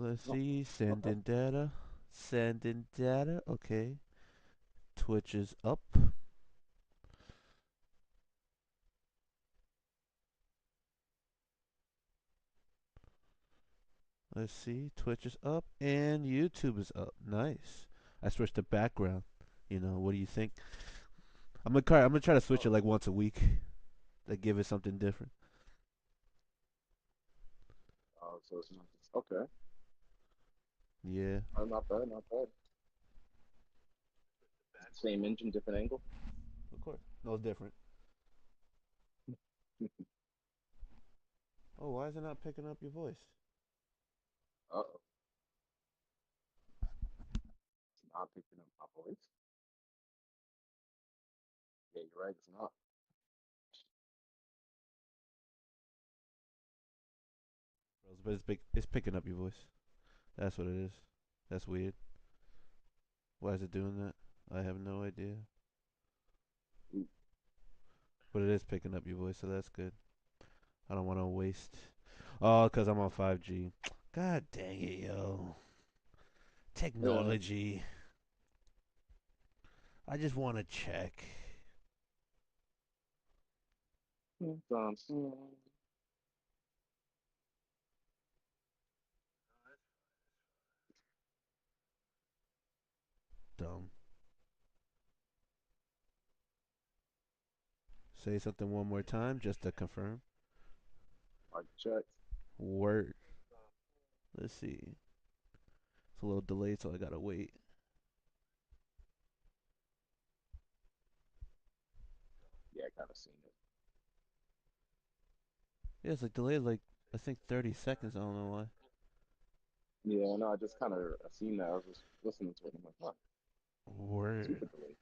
Let's No. see. Okay. Sending data. Sending data. Okay. Twitch is up. Let's see. Twitch is up and YouTube is up. Nice. I switched the background. What do you think? I'm gonna try to switch Oh, it like once a week. To give it something different. so it's not okay. Yeah. Not bad, not bad. Same engine, different angle. Of course. No, it's different. Oh, why is it not picking up your voice? Uh-oh, it's not picking up my voice. Yeah, you're right. It's not. But it's picking up your voice. That's what it is. That's weird. Why is it doing that? I have no idea. Ooh, But it is picking up your voice, so that's good. I don't want to waste. Oh, because I'm on 5G. God dang it, yo. yeah. Technology. I just want to check. Dumb. Say something one more time just to confirm. Like check. Word. Let's see. It's a little delayed, so I gotta wait. Yeah, I kind of seen it. Yeah, it's like delayed like I think 30 seconds. I don't know why. Yeah, no, I just kind of I seen that. I was just listening to it. I'm like, huh, Word. super delayed.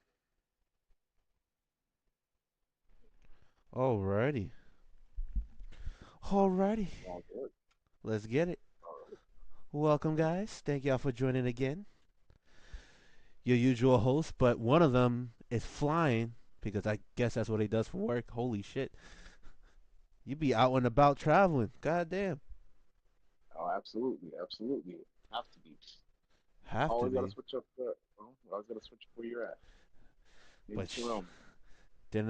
Alrighty. Alrighty. Sounds good. Let's get it. All right. Welcome, guys. Thank y'all for joining again. Your usual host, but one of them is flying because I guess that's what he does for work. Holy shit. You be out and about traveling. God damn. Oh, absolutely, absolutely. Have to be. Have to Always got to be. switch up. Always got to switch up where you're at. Need But to surround me. didn't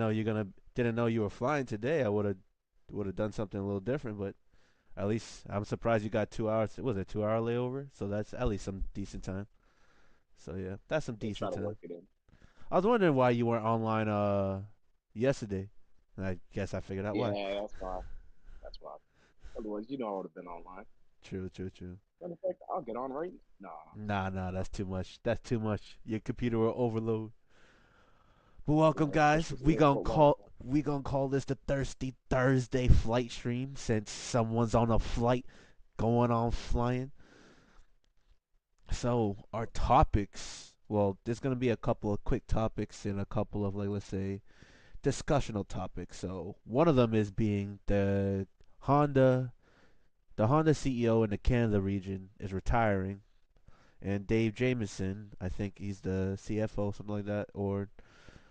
know you were flying today. I would have done something a little different, but at least I'm surprised you got 2 hours. Was it 2 hour layover? So that's at least some decent time. So yeah, that's some Yeah, try decent to time. work it in. I was wondering why you weren't online yesterday. And I guess I figured out why. Yeah, that's why. That's why. Otherwise, I would have been online. True, true, true. Matter of fact, I'll get on right. Nah, Nah, that's too much. That's too much. Your computer will overload. But yeah, welcome, guys. especially with the airport Wi-Fi. We gonna call this the Thirsty Thursday flight stream since someone's on a flight going on flying. So our topics. Well, there's gonna be a couple of quick topics and a couple of like let's say discussional topics. So one of them is being Honda, the Honda CEO in the Canada region is retiring, and Dave Jameson, I think he's the CFO, something like that, or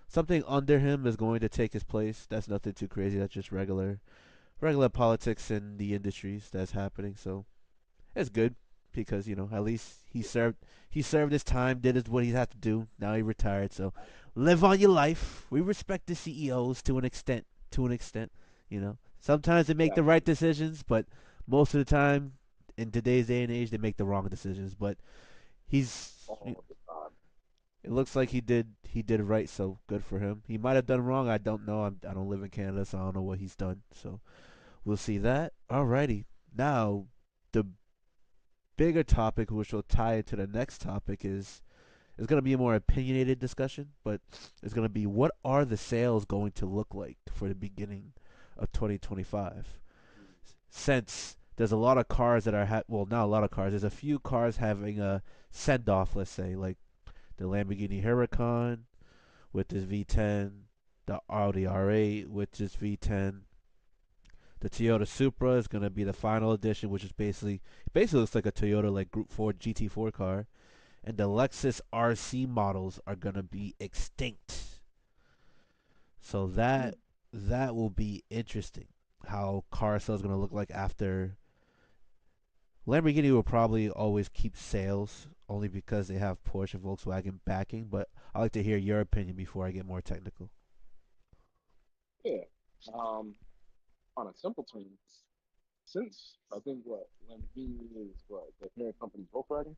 something under him is going to take his place. That's nothing too crazy. That's just regular politics in the industries that's happening. So it's good because at least he served his time, did what he had to do. Now he retired. So live on your life. We respect the CEOs to an extent. To an extent, sometimes they make the right Exactly. decisions, but most of the time in today's day and age they make the wrong decisions. But he's All the time. it looks like he did right, so good for him. He might have done wrong. I don't know. I don't live in Canada, so I don't know what he's done. So we'll see that. Alrighty. Now the bigger topic, which will tie into the next topic, is going to be a more opinionated discussion, but it's going to be what are the sales going to look like for the beginning of 2025? Since there's a lot of cars that are well, not a lot of cars. There's a few cars having a send off. Let's say like the Lamborghini Huracan with this V10, the Audi R8 with this V10. The Toyota Supra is going to be the final edition, which is basically looks like a Toyota like Group 4 GT4 car, and the Lexus RC models are going to be extinct. So Mm. that will be interesting. How car sales going to look like after Lamborghini will probably always keep sales only because they have Porsche and Volkswagen backing. But I like to hear your opinion before I get more technical. Yeah. Um, on a simple term, since I think what Lamborghini is what the parent company Volkswagen,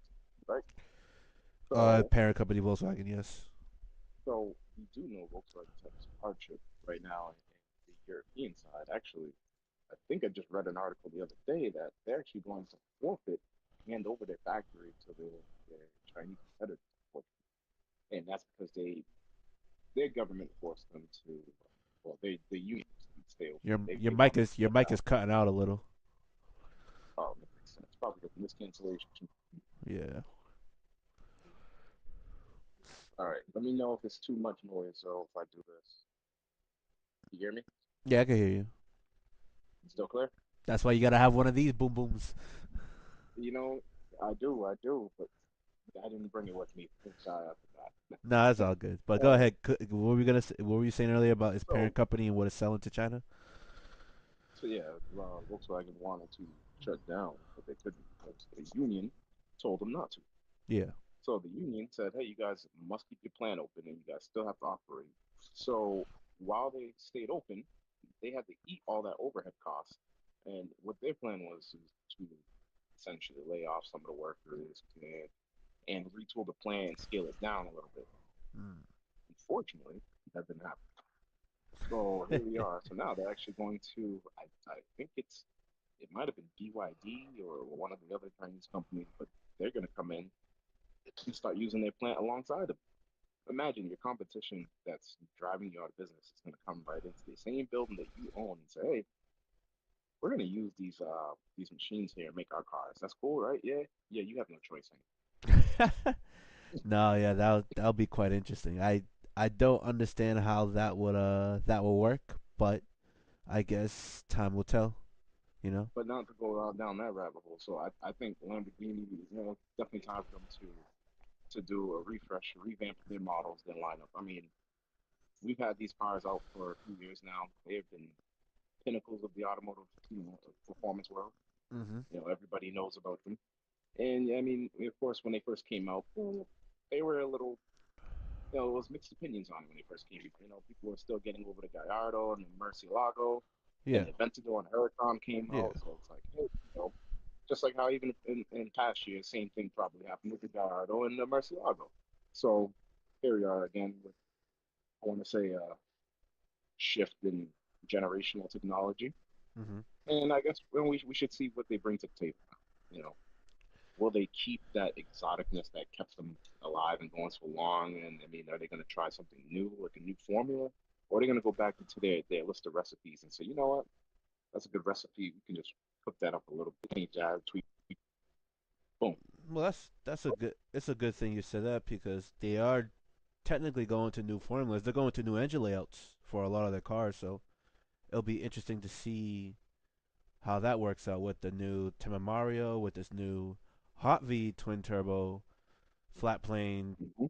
right? So Parent company Volkswagen, yes. so we do know Volkswagen's having some hardship right now in the European side. Actually, I think I just read an article the other day that they're actually going to forfeit hand over their factory to their Chinese competitors, and that's because their government forced them to, well, the unions to stay open. They want them to Your shut mic down. is cutting out a little. That makes sense. Probably a miscancellation. Yeah. All right, let me know if it's too much noise or if I do this. You hear me? Yeah, I can hear you. Still clear? That's why you gotta have one of these boom booms. You know, I do, but I didn't bring it with me. Sorry, I forgot. Nah, that's all good. But go Uh, ahead. What were we gonna say, what were you saying earlier about its parent so, company and what it's selling to China? so yeah, Volkswagen wanted to shut down, but they couldn't because the union told them not to. Yeah. So the union said, "Hey, you guys must keep your plant open, and you guys still have to operate." So while they stayed open, they had to eat all that overhead cost. And what their plan was to essentially lay off some of the workers and retool the plant and scale it down a little bit. Mm. Unfortunately, that didn't happen. So here we are. So now they're actually going to, I think it might have been BYD or one of the other Chinese companies, but they're going to come in and start using their plant alongside them. Imagine your competition that's driving you out of business is going to come right into the same building that you own and say, "Hey, we're going to use these machines here and make our cars. That's cool, right? Yeah, yeah. You have no choice in No, yeah, that'll be quite interesting. I don't understand how that will work, but I guess time will tell. You know. But not to go down that rabbit hole. So I think Lamborghini, definitely time for them to do a refresh, revamp their models, then line up. I mean, we've had these cars out for a few years now. They've been pinnacles of the automotive, performance world. Mm-hmm. Everybody knows about them. And I mean, of course, when they first came out, they were a little, it was mixed opinions on it when they first came. People were still getting over the Gallardo and the Murcielago. Then Yeah. the Aventador and Huracan came Yeah. out, so it's like, hey, just like how even in past years, same thing probably happened with the Gallardo and the Murcielago. So here we are again with, I want to say, a shift in generational technology. Mm-hmm. And I guess when we should see what they bring to the table. You know, will they keep that exoticness that kept them alive and going so long? And I mean, are they going to try something new, like a new formula, or are they going to go back into their list of recipes and say, you know what, that's a good recipe. We can just cook that up a little bit, change that, tweak, boom. Well, that's a good. It's a good thing you said that because they are technically going to new formulas. They're going to new engine layouts for a lot of their cars, so it'll be interesting to see how that works out with the new Tema Mario, with this new Hot V twin turbo flat plane, Mm-hmm.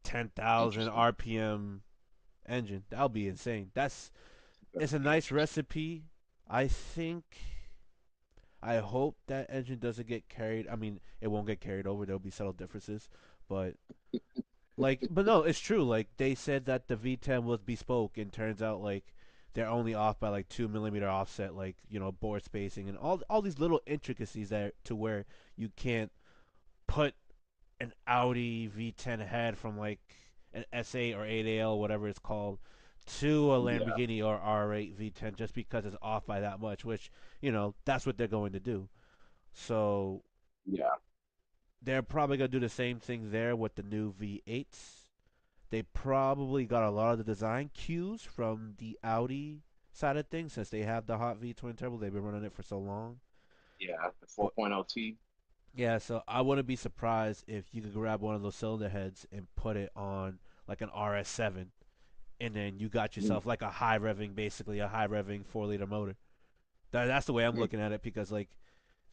10,000 Interesting. RPM engine. That'll be insane. Very It's a nice interesting. recipe. I think I hope that engine doesn't get carried. I mean, it won't get carried over. There'll be subtle differences, but but no, it's true. Like they said that the V10 was bespoke, and turns out like they're only off by like 2 millimeter offset, like board spacing and all these little intricacies that to where you can't put an Audi V10 head from like an S8 or 8AL, whatever it's called, to a Yeah, Lamborghini or R8 V10 just because it's off by that much. Which that's what they're going to do. So yeah, they're probably gonna do the same thing there with the new V8s. They probably got a lot of the design cues from the Audi side of things since they have the Hot V twin turbo. They've been running it for so long. yeah. The But 4.0 T. yeah, so I wouldn't be surprised if you could grab one of those cylinder heads and put it on like an RS7, and then you got Mm, yourself like basically a high revving 4 liter motor. That's the way I'm mm. looking at it because like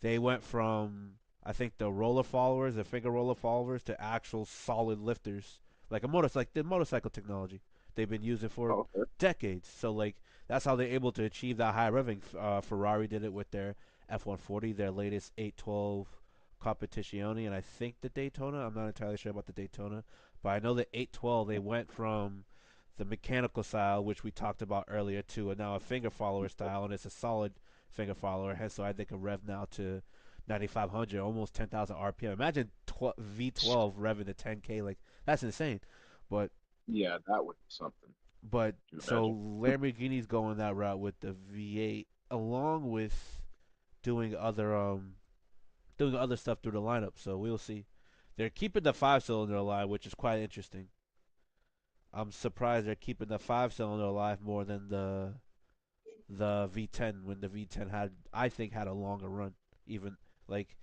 they went from I think the roller followers, the finger roller followers, to actual solid lifters, like like the motorcycle technology they've been using for Oh, okay. decades. So like that's how they're able to achieve that high revving. Ferrari did it with their F-140, their latest 812 Competizione, and I think the Daytona. I'm not entirely sure about the Daytona, but I know the 812 they went from the mechanical style, which we talked about earlier, to a now a finger follower style, and it's a solid finger follower. Hence, so I think a rev now to 9,500, almost 10,000 RPM. Imagine V12 revving to 10K, like that's insane. But Yeah, that would be something. but Can you so imagine? Lamborghini's going that route with the V8, along with doing other doing other stuff through the lineup. So we'll see. They're keeping the 5 cylinder alive, which is quite interesting. I'm surprised they're keeping the 5 cylinder alive more than the V10 when the V10 had I think had a longer run. Even like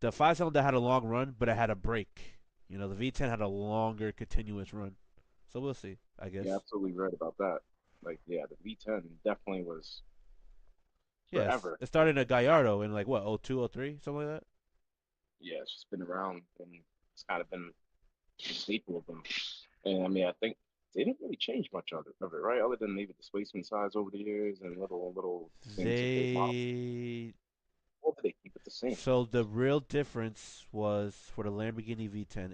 the 5 cylinder had a long run, but it had a break. You know, the V10 had a longer continuous run. So we'll see. I You're guess. absolutely right about that. Like, yeah, the V10 definitely was Yes, forever. it Like, started in a Gallardo in like what 02, 03, something like that. yeah, it's just been around and it's kind of been a staple of them. And I mean, I think they didn't really change much of it, right? Other than maybe displacement size over the years and little things that they modified. They Or did they keep it the same? So the real difference was for the Lamborghini V10.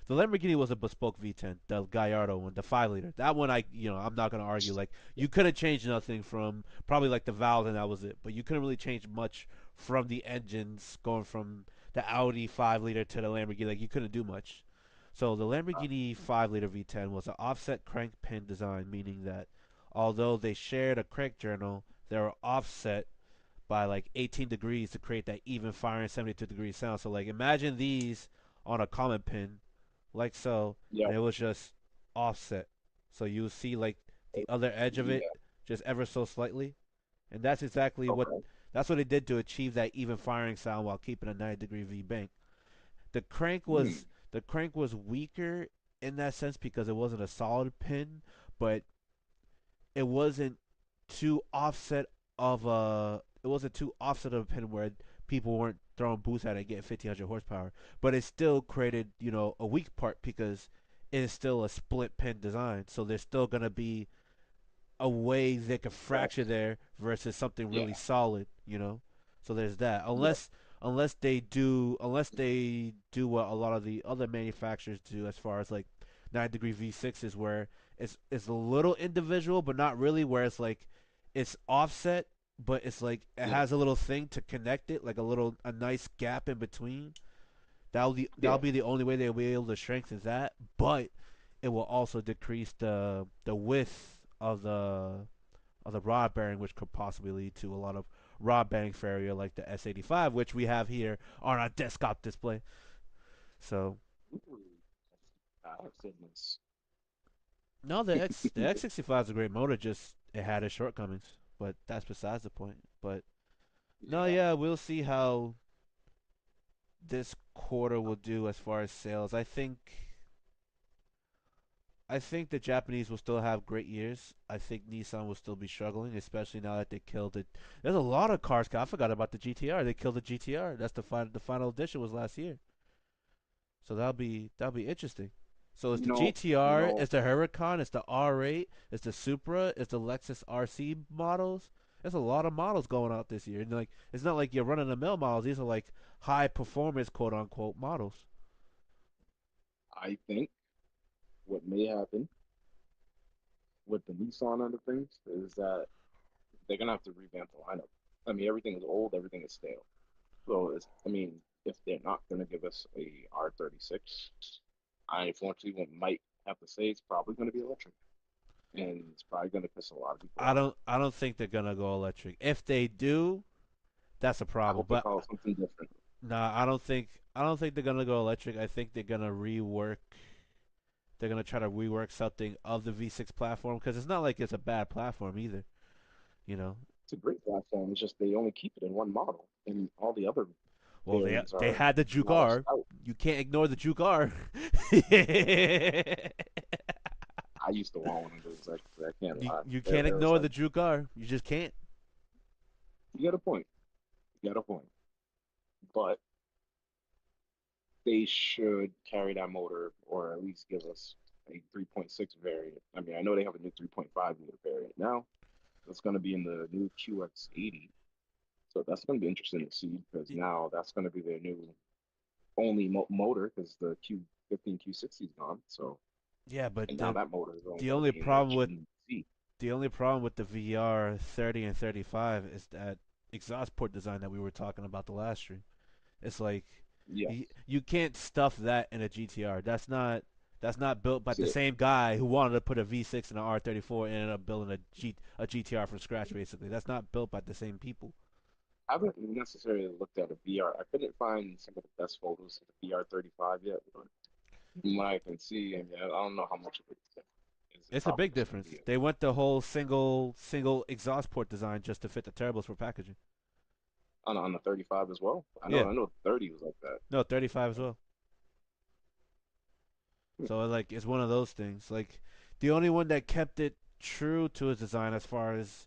The Lamborghini was a bespoke V10, the Gallardo one, the 5 liter. That one I'm not gonna argue. Like Yeah, you couldn't change nothing from probably like the valve and that was it. But you couldn't really change much from the engines going from the Audi 5 liter to the Lamborghini. Like you couldn't do much. So the Lamborghini 5 liter V10 was an offset crank pin design, meaning that although they shared a crank journal, they were offset by like 18 degrees to create that even firing 72 degree sound. So like imagine these on a common pin, like so, yeah, and it was just offset. So you see like the other edge of it yeah. just ever so slightly, and Okay. that's what it did to achieve that even firing sound while keeping a 90 degree V bank. The crank Hmm. was the crank was weaker in that sense because it wasn't a solid pin, but it wasn't too offset it wasn't too offset of a pin where people weren't throwing boosts at it and getting 1500 horsepower, but it still created a weak part because it is still a split pin design, so there's still gonna be a way they could fracture That's there versus something yeah, really solid. So there's that. yeah, Unless they do what a lot of the other manufacturers do as far as like 9 degree V6s where it's a little individual but not really where it's like it's offset but it's like it yeah, has a little thing to connect it like a nice gap in between. That'll yeah, be the only way they'll be able to strengthen that, but it will also decrease the width of the rod bearing, which could possibly lead to a lot of rod bearing failure, like the S85, which we have here on our desktop display. So ooh, oh goodness. no, the X65 is a great motor. Just it had its shortcomings, but that's besides the point. But no, Yeah, yeah, we'll see how this quarter will do as far as sales. I think the Japanese will still have great years. I think Nissan will still be struggling, especially now that they killed it. There's a lot of cars. I forgot about the GTR. They killed the GTR. The final edition was last year. So that'll be interesting. So it's you the know, you GTR, know, it's the Huracan, it's the R8, it's the Supra, it's the Lexus RC models. There's a lot of models going out this year, and like it's not like you're running the mill models. These are like high performance, quote unquote, models. I think what may happen with the Nissan end of things is that they're gonna have to revamp the lineup. I mean, everything is old, everything is stale. So I mean, if they're not gonna give us a R36, I unfortunately might have to say it's probably gonna be electric, and it's probably gonna piss a lot of people I off. don't I don't think they're gonna go electric. If they do, that's a I problem. hope they But call it something different. nah, I don't think they're gonna go electric. I think they're gonna rework. They're gonna try to rework something of the V6 platform because it's not like it's a bad platform either. You know, It's a great platform. It's just they only keep it in one model, and all the other well variants they are had the models Jugar. out. You can't ignore the Jugar. I used to want one of those. I can't you lie. you It, can't it was ignore like the Jugar. You just can't. you got a point. You got a point. But they should carry that motor, or at least give us a 3.6 variant. I mean, I know they have a new 3.5 liter variant now. It's going to be in the new QX80. So that's going to be interesting to see because Y- now that's going to be their new only motor because the Q15, Q60 is gone. So, Yeah, but and now that motor is only the going to only be in the problem with GC. the VR 30 and 35 is that exhaust port design that we were talking about the last stream. It's like Yes. you can't stuff that in a GTR. That's not built by the See, same guy who wanted to put a V6 in an R34 and ended up building a GTR from scratch. Basically, that's not built by the same people. I haven't necessarily looked at a VR. I couldn't find some of the best photos of the VR 35 yet, but from what I can see, I mean, I don't know how much of it is It's a probably big just going to difference. be They went the whole single exhaust port design just to fit the turbos for packaging. on the 35 as well. Yeah, I know 30 was like that. no 35 as well. So like it's one of those things. Like the only one that kept it true to its design as far as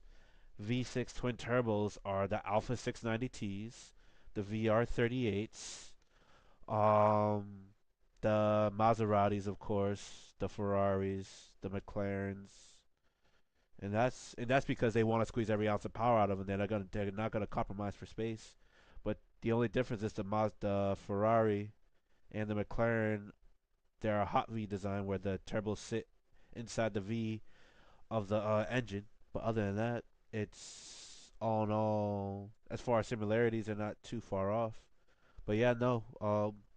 V6 twin turbos are the Alpha 690Ts, the VR 38s, um, the Maseratis, of course, the Ferraris, the McLarens, and that's because they want to squeeze every ounce of power out of them. They're not gonna compromise for space. But the only difference is the Ferrari and the McLaren. They're a hot V design where the turbos sit inside the V of the engine. But other than that, it's all in all, as far as similarities, they're not too far off. But yeah, no,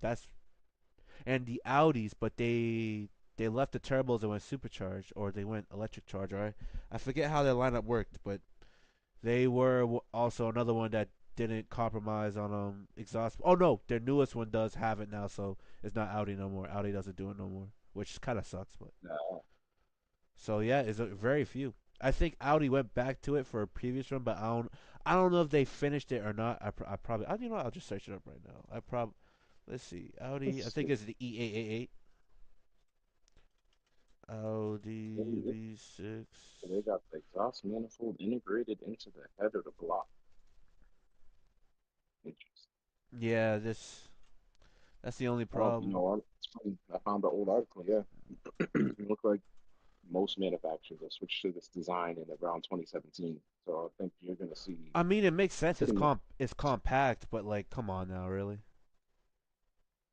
that's and the Audis, but they left the turbos and went supercharged, or they went electric charge. Or I forget how their lineup worked, but they were also another one that didn't compromise on exhaust. Oh no, their newest one does have it now, so it's not Audi no more. Audi doesn't do it no more, which kind of sucks. But Uh, so yeah, it's very few. I think Audi went back to it for a previous run, but I don't know if they finished it or not. I probably you know I'll just search it up right now. Let's see Audi. I let's think see. it's the E888 Audi They V6. they got the exhaust manifold integrated into the head of the block. Interesting. Yeah, this that's the only Oh, problem. it's funny. I found the old article. Yeah, it looked like most manufacturers have switched to this design in around 2017. So I think you're going to see I mean, it makes sense. It's pretty much. it's compact, but like, come on now, really?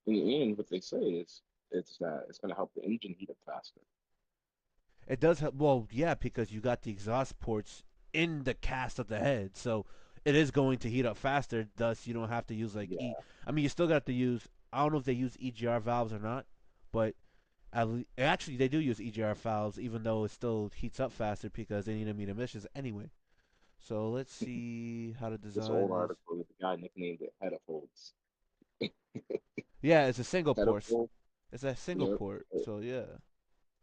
In the end, what they say is it's that it's going to help the engine heat up faster. It does help. Well, yeah, because you got the exhaust ports in the cast of the head, so it is going to heat up faster. Thus, you don't have to use like E. Yeah, I mean, you still got to use. I don't know if they use EGR valves or not, but actually they do use EGR valves, even though it still heats up faster because they need to meet emissions anyway. So let's see how to this design old this. article, the guy nicknamed it headafolds. Yeah, it's a single port. Headafold, It's a single yeah, port. So yeah,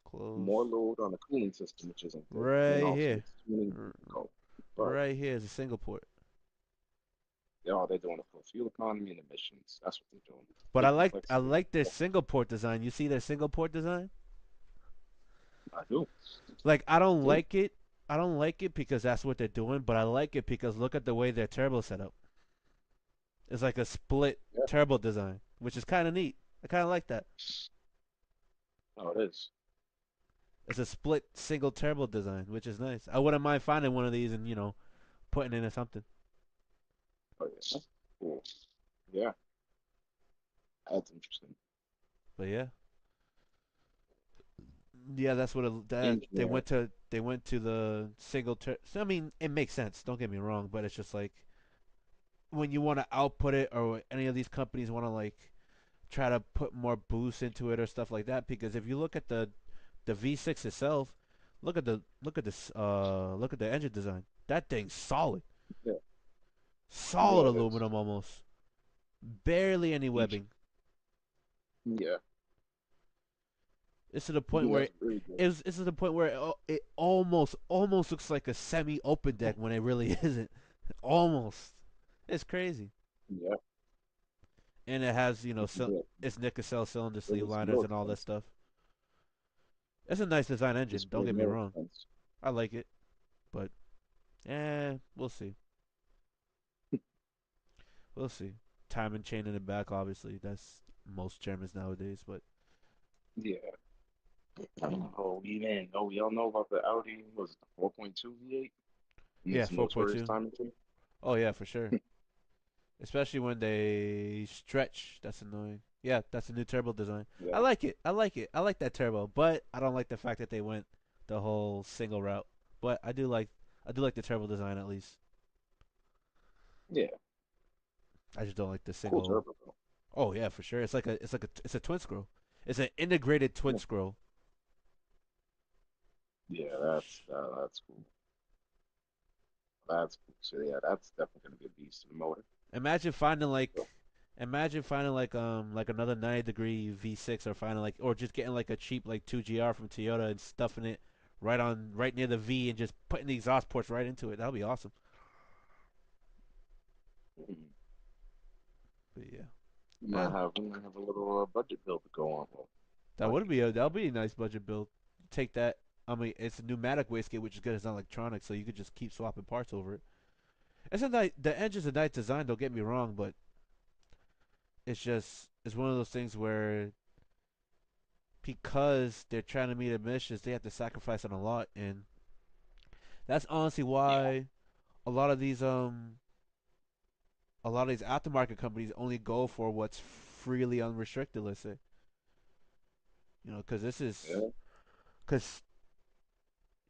close. more load on the cooling system, which isn't good, and Right also here. it's tuning R- difficult. But right here is a single port. they're doing it for fuel economy and emissions. That's what they're doing. But I Big like I complexity. like their single port design. You see their single port design? I do. Like I don't Yeah, like it. I don't like it because that's what they're doing, but I like it because look at the way their turbo set up. It's like a split yeah. turbo design, which is kind of neat. I kind of like that. Oh, it is. It's a split single turbo design, which is nice. I wouldn't mind finding one of these and putting it in something. Oh, yeah. Cool. Yeah, that's interesting. But yeah, yeah, that's what that Engineer. they went to the single tur. So, I mean, it makes sense. Don't get me wrong, but it's just like when you want to output it, or any of these companies want to like try to put more boost into it or stuff like that. Because if you look at the V6 itself, look at the engine design. That thing's solid, Yeah, solid yeah, it is. aluminum almost, barely any webbing. Yeah, It's to the point he where has really good. it's to the point where it almost looks like a semi open deck when it really isn't. Almost, it's crazy. Yeah, And it has yeah, its Nicocell cylinder but sleeve it's liners more and all that expensive. stuff. It's a nice design It's engine. Don't way get me more wrong. expensive. I like it, but we'll see. We'll see. Time and chain in the back, obviously. That's most Germans nowadays. But Yeah. Oh, man. Oh, y'all know about the Audi, was it the 4.2 V8? And yeah, its notorious 4.2. timing chain? Oh yeah, for sure. Especially when they stretch. That's annoying. Yeah, that's a new turbo design. I Yeah, like it. I like it. I like that turbo, but I don't like the fact that they went the whole single route. But I do like the turbo design at least. yeah, I just don't like the cool single. turbo though. Oh yeah, for sure. It's a twin scroll. It's an integrated twin Yeah, scroll. yeah, that's cool. That's cool. So yeah, that's definitely gonna be a beast in the motor. Imagine finding So, like another 90-degree V6 or finding like or just getting like a cheap like 2GR from Toyota and stuffing it right near the V and just putting the exhaust ports right into it. That'd be awesome. mhm. But yeah. Eh, We might have a little budget bill to go on. Well, budget that'll be a nice budget build. Take that. I mean, it's a pneumatic wastegate, which is good as electronics, so you could just keep swapping parts over it. The engine's a nice design. Don't get me wrong, but it's one of those things where because they're trying to meet emissions, they have to sacrifice on a lot, and that's honestly yeah, why a lot of these um a lot of these aftermarket companies only go for what's freely unrestricted. Let's say, because yeah,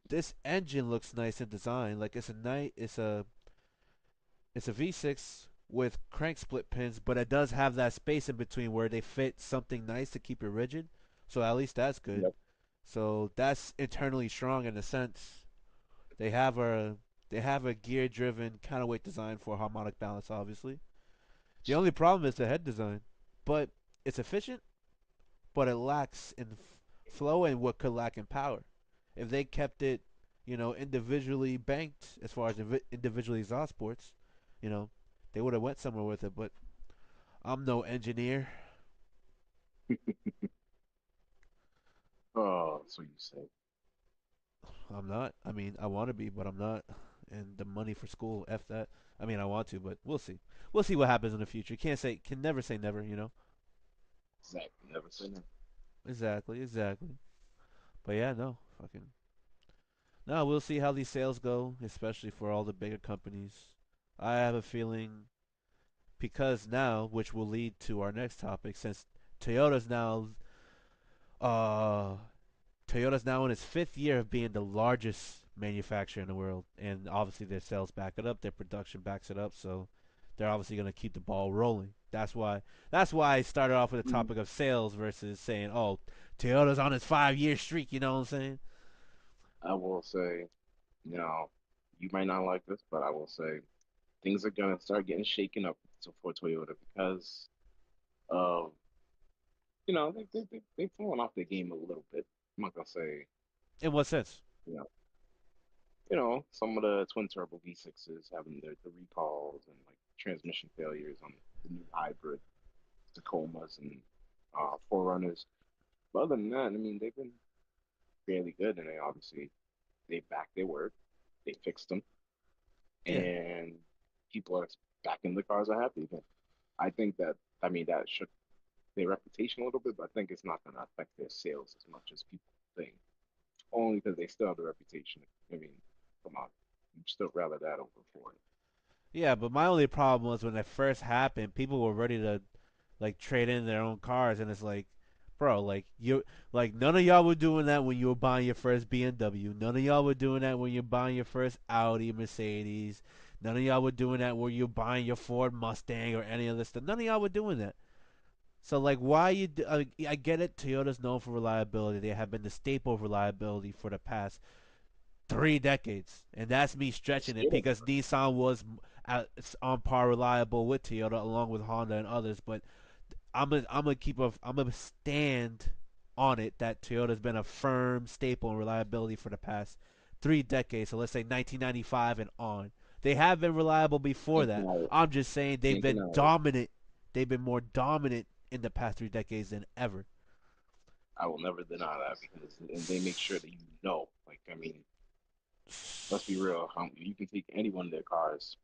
this engine looks nice in design. Like it's a V6 with crank split pins, but it does have that space in between where they fit something nice to keep it rigid. So at least that's good. yep. So that's internally strong in a sense. They have a they have a gear driven counterweight design for harmonic balance, obviously. The only problem is the head design, but it's efficient, but it lacks in flow and what could lack in power. If they kept it, individually banked as far as individually exhaust ports, you know, they would have went somewhere with it. But I'm no engineer. Oh, so you say. I'm not. I mean, I want to be, but I'm not. And the money for school, f that. I mean, I want to, but we'll see. We'll see what happens in the future. Can never say never. Exactly. Never said that. Exactly, exactly. But yeah, no, fucking. No, we'll see how these sales go, especially for all the bigger companies. I have a feeling because now, which will lead to our next topic, since Toyota's now, uh, Toyota's now in its fifth year of being the largest manufacturer in the world, and obviously their sales back it up, their production backs it up, so they're obviously going to keep the ball rolling. That's why I started off with the Mhm. topic of sales versus saying, oh, Toyota's on its 5 year streak. You know what I'm saying? I will say, you know, you might not like this, but I will say things are gonna start getting shaken up for Toyota because of they've fallen off their game a little bit. I'm not gonna say In what sense? you know some of the twin turbo V6s having the recalls and like transmission failures on the new hybrid Tacomas and Forerunners. But other than that, I mean they've been fairly good, and they backed their word. They fixed them, Yeah, and people are back in the cars are happy again. I think that I mean that shook their reputation a little bit, but I think it's not going to affect their sales as much as people think. Only because they still have the reputation. I mean, come on, you still rather that over Ford. yeah, but my only problem was when it first happened, people were ready to like trade in their own cars, and it's like, bro, like none of y'all were doing that when you were buying your first BMW. None of y'all were doing that when you're buying your first Audi, Mercedes. None of y'all were doing that when you're buying your Ford Mustang or any of this stuff. None of y'all were doing that. So like, why you? I get it. Toyota's known for reliability. They have been the staple of reliability for the past 3 decades, and that's me stretching it Still, because Nissan was on par reliable with Toyota along with Honda and others. But I'm gonna stand on it that Toyota's been a firm staple in reliability for the past 3 decades. So let's say 1995 and on. They have been reliable before can't that. deny it. I'm just saying they've Can't been deny it. dominant. They've been more dominant in the past 3 decades than ever. I will never deny that because and they make sure that like I mean, let's be real. You can take any one of their cars,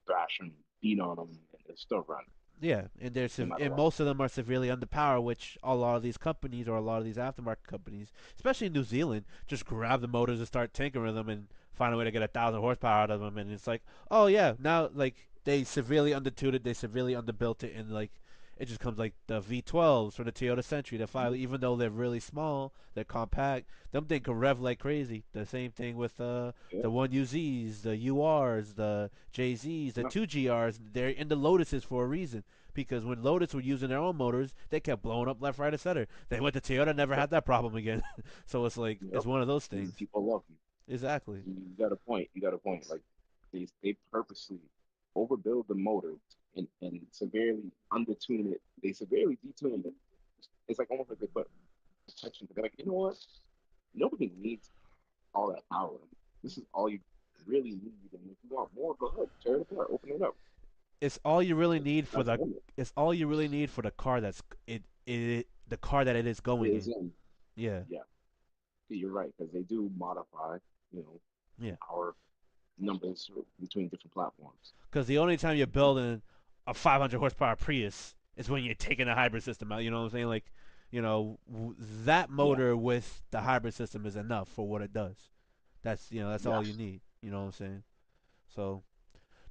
bash them, beat on them, and they'll still run. Yeah, and no matter and what. most of them are severely underpowered, which a lot of these companies or a lot of these aftermarket companies, especially in New Zealand, just grab the motors and start tinkering with them and find a way to get 1,000 horsepower out of them. And it's like, oh yeah, now like they severely undertuned, they severely underbuilt it, and like it just comes like the V12s for the Toyota Century, the five. Mhm. Even though they're really small, they're compact. Them things can rev like crazy. The same thing with Yeah, the one UZs, the URs, the JZs, the yeah, two GRs. They're in the Lotuses for a reason because when Lotus were using their own motors, they kept blowing up left, right, and center. They went to Toyota, never yep, had that problem again. So it's like yep. it's one of those And things. people love them. Exactly. You got a point. You got a point. Like they purposely overbuild the motors and severely undertune it. They severely detune it. It's like almost like they put protection. They're like, you know what? Nobody needs all that power. This is all you really need. And if you want more, go ahead, tear it apart, open it up. It's all you really need for That's the. the limit. It's all you really need for the car that's the car that it is It going is in. in. Yeah, Yeah, you're right because they do modify, you know, yeah. the power numbers between different platforms. Because the only time you're building a 500 horsepower Prius is when you're taking a hybrid system out. You know what I'm saying? Like, that Yeah. motor with the hybrid system is enough for what it does. That's all you Yes. need. You know what I'm saying? So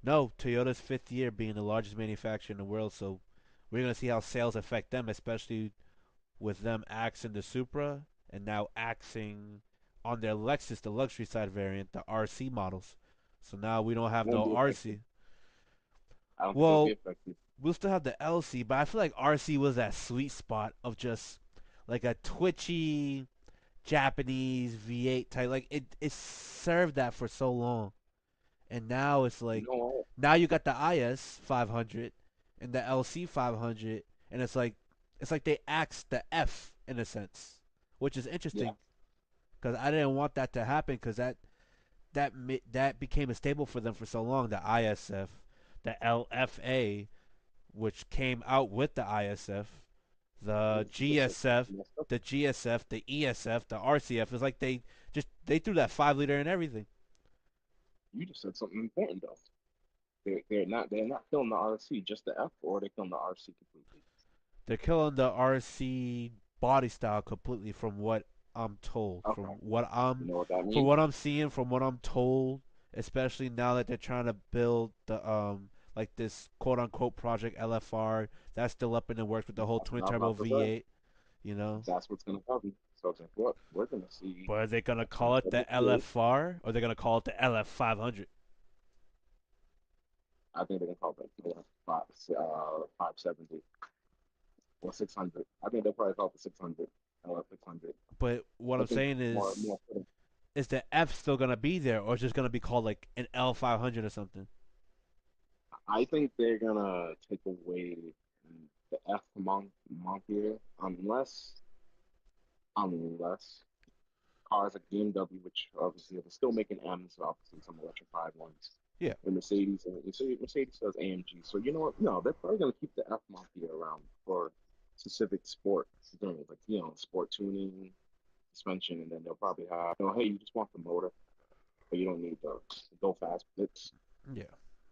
no, Toyota's fifth year being the largest manufacturer in the world. So we're gonna see how sales affect them, especially with them axing the Supra and now axing on their Lexus, the luxury side variant, the RC models. So now we don't have Won't no be affected. RC. I don't think it'll be Well, affected. we'll still have the LC, but I feel like RC was that sweet spot of just like a twitchy Japanese V8 type. Like it served that for so long, and now it's You like know what? now you got the IS 500 and the LC 500, and it's like they axed the F in a sense, which is Yeah. interesting because I didn't want that to happen because that became a staple for them for so long. The ISF, the LFA, which came out with the ISF, the You just said GSF, something messed up. the GSF, the ESF, the RCF. It's like they threw that 5 liter in everything. You just said something important though. They're not killing the RC, just the F, or they're killing the RC completely. They're killing the RC body style completely, from what I'm told, Okay. You know what that from means? what I'm seeing, from what I'm told. Especially now that they're trying to build the like this quote unquote project LFR that's still up in the works with the whole That's twin what I was turbo about to say. V8. You know, That's what's gonna happen. So it's like, what we're gonna see but are they gonna a call twin it turbo the V8. LFR or are they gonna call it the LF 500? I think they're gonna call it the 570 or 600. I think they'll probably call it the 600 or 600. But what I I'm think saying more fitting. is the F still gonna be there, or is it just gonna be called like an L 500 or something? I think they're gonna take away the F monk here unless cars like BMW, which obviously are still making M's, obviously some electrified ones. Yeah, And Mercedes does AMG. So you know what? No, they're probably gonna keep the F Mafia around for specific sport things, like sport tuning, suspension, and then they'll probably have, hey, you just want the motor, but you don't need the go fast bits. yeah.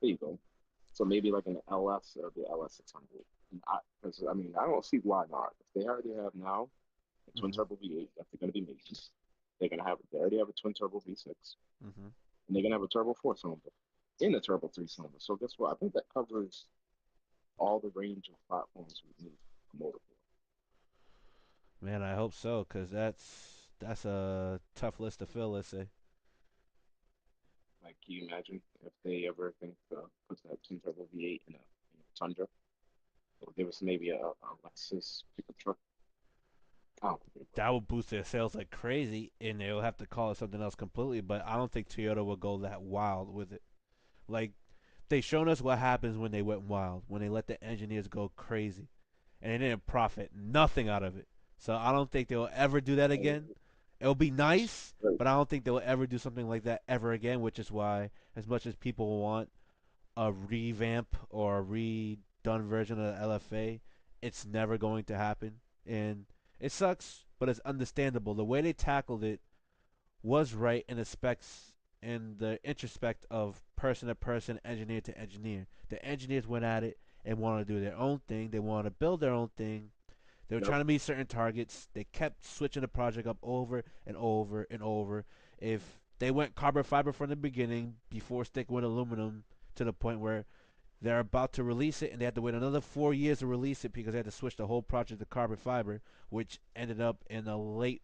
There you go. So maybe like an LS or the LS 600. Because I mean, I don't see why not. If they already have now a twin Mhm. turbo V8 that they're going to be making, they already have a twin turbo V6, Mhm. and they're going to have a turbo four cylinder in a turbo three cylinder. So guess what? I think that covers all the range of platforms we need a motor for. Man, I hope so, cause that's a tough list to fill. Let's say Like, can you imagine if they ever think to put that twin turbo V8 in a Tundra, or give us maybe a Lexus pickup truck? I don't think they will. that would boost their sales like crazy, and they'll have to call it something else completely. But I don't think Toyota will go that wild with it. Like they shown us what happens when they went wild, when they let the engineers go crazy, and they didn't profit nothing out of it. So I don't think they'll ever do that again. It'll be nice, Right. but I don't think they'll ever do something like that ever again. Which is why, as much as people want a revamp or a redone version of the LFA, it's never going to happen. And it sucks, but it's understandable. The way they tackled it was right in the specs and the introspect of person to person, engineer to engineer. The engineers went at it and wanted to do their own thing. They wanted to build their own thing. They were Yep. trying to meet certain targets. They kept switching the project up over and over and over. If they went carbon fiber from the beginning before sticking with aluminum to the point where they're about to release it and they had to wait another 4 years to release it because they had to switch the whole project to carbon fiber, which ended up in a late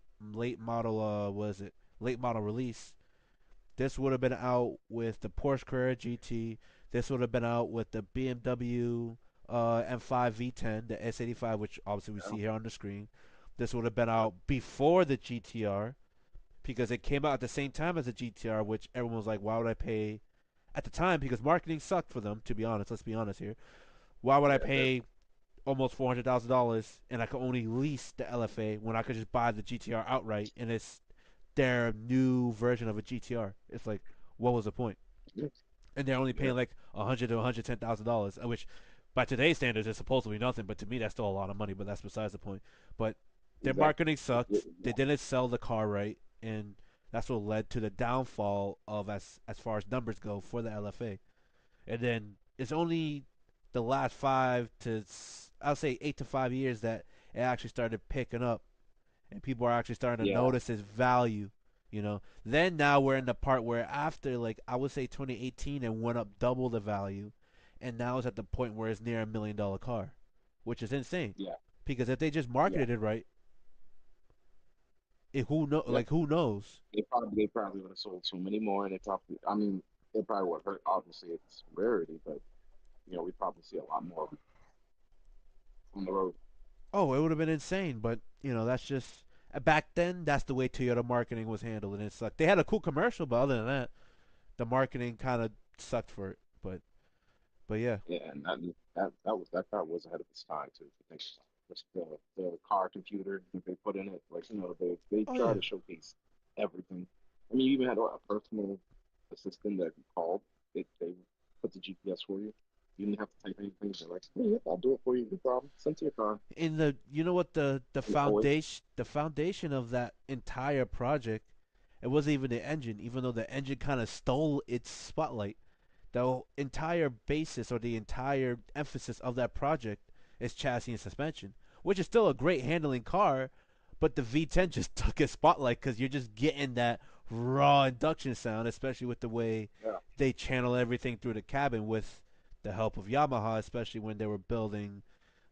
model was it late model release. This would have been out with the Porsche Carrera GT. This would have been out with the BMW M5 V10, the S85, which obviously we Yeah. see here on the screen. This would have been out before the GTR because it came out at the same time as the GTR, which everyone was like, why would I pay at the time? Because marketing sucked for them, to be honest. Let's be honest here. Why would I Yeah. That, pay almost $400,000 and I could only lease the LFA when I could just buy the GTR outright and it's their new version of a GTR? It's like, what was the point? yeah. And they're only Yeah. paying like $100,000 to $110,000, which by today's standards is supposedly nothing, but to me that's still a lot of money. But that's besides the point. But their Exactly. marketing sucked. They didn't sell the car right, and that's what led to the downfall of as far as numbers go for the LFA. And then it's only the last 5 to I'll say 8 to 5 years that it actually started picking up and people are actually starting to Yeah. notice its value. Then now we're in the part where after like I would say 2018 it went up double the value, and now it's at the point where it's near $1 million car, which is insane. Yeah. Because if they just Yeah. marketed it right, Yep. who knows? They probably would have sold so many more, and they probably. I mean, they probably would hurt. Obviously, it's rarity, but we probably see a lot more on the road. Oh, it would have been insane, but that's just back then. That's the way Toyota marketing was handled, and it sucked. They had a cool commercial, but other than that, the marketing kind of sucked for it. But yeah. Yeah, and that was ahead of its time too. I think just the car computer that they put in it, like they Oh try yeah. to showcase everything. I mean, you even had a personal assistant that you called. They put the GPS for you. You didn't have to type anything. They're like, hey, yep, I'll do it for you. No problem. Send to your car. In the you know what the And always, foundation of that entire project, it wasn't even the engine, even though the engine kind of stole its spotlight. The entire basis or the entire emphasis of that project is chassis and suspension, which is still a great handling car, but the V10 just took its spotlight because you're just getting that raw induction sound, especially with the way yeah. they channel everything through the cabin with the help of Yamaha, especially when they were building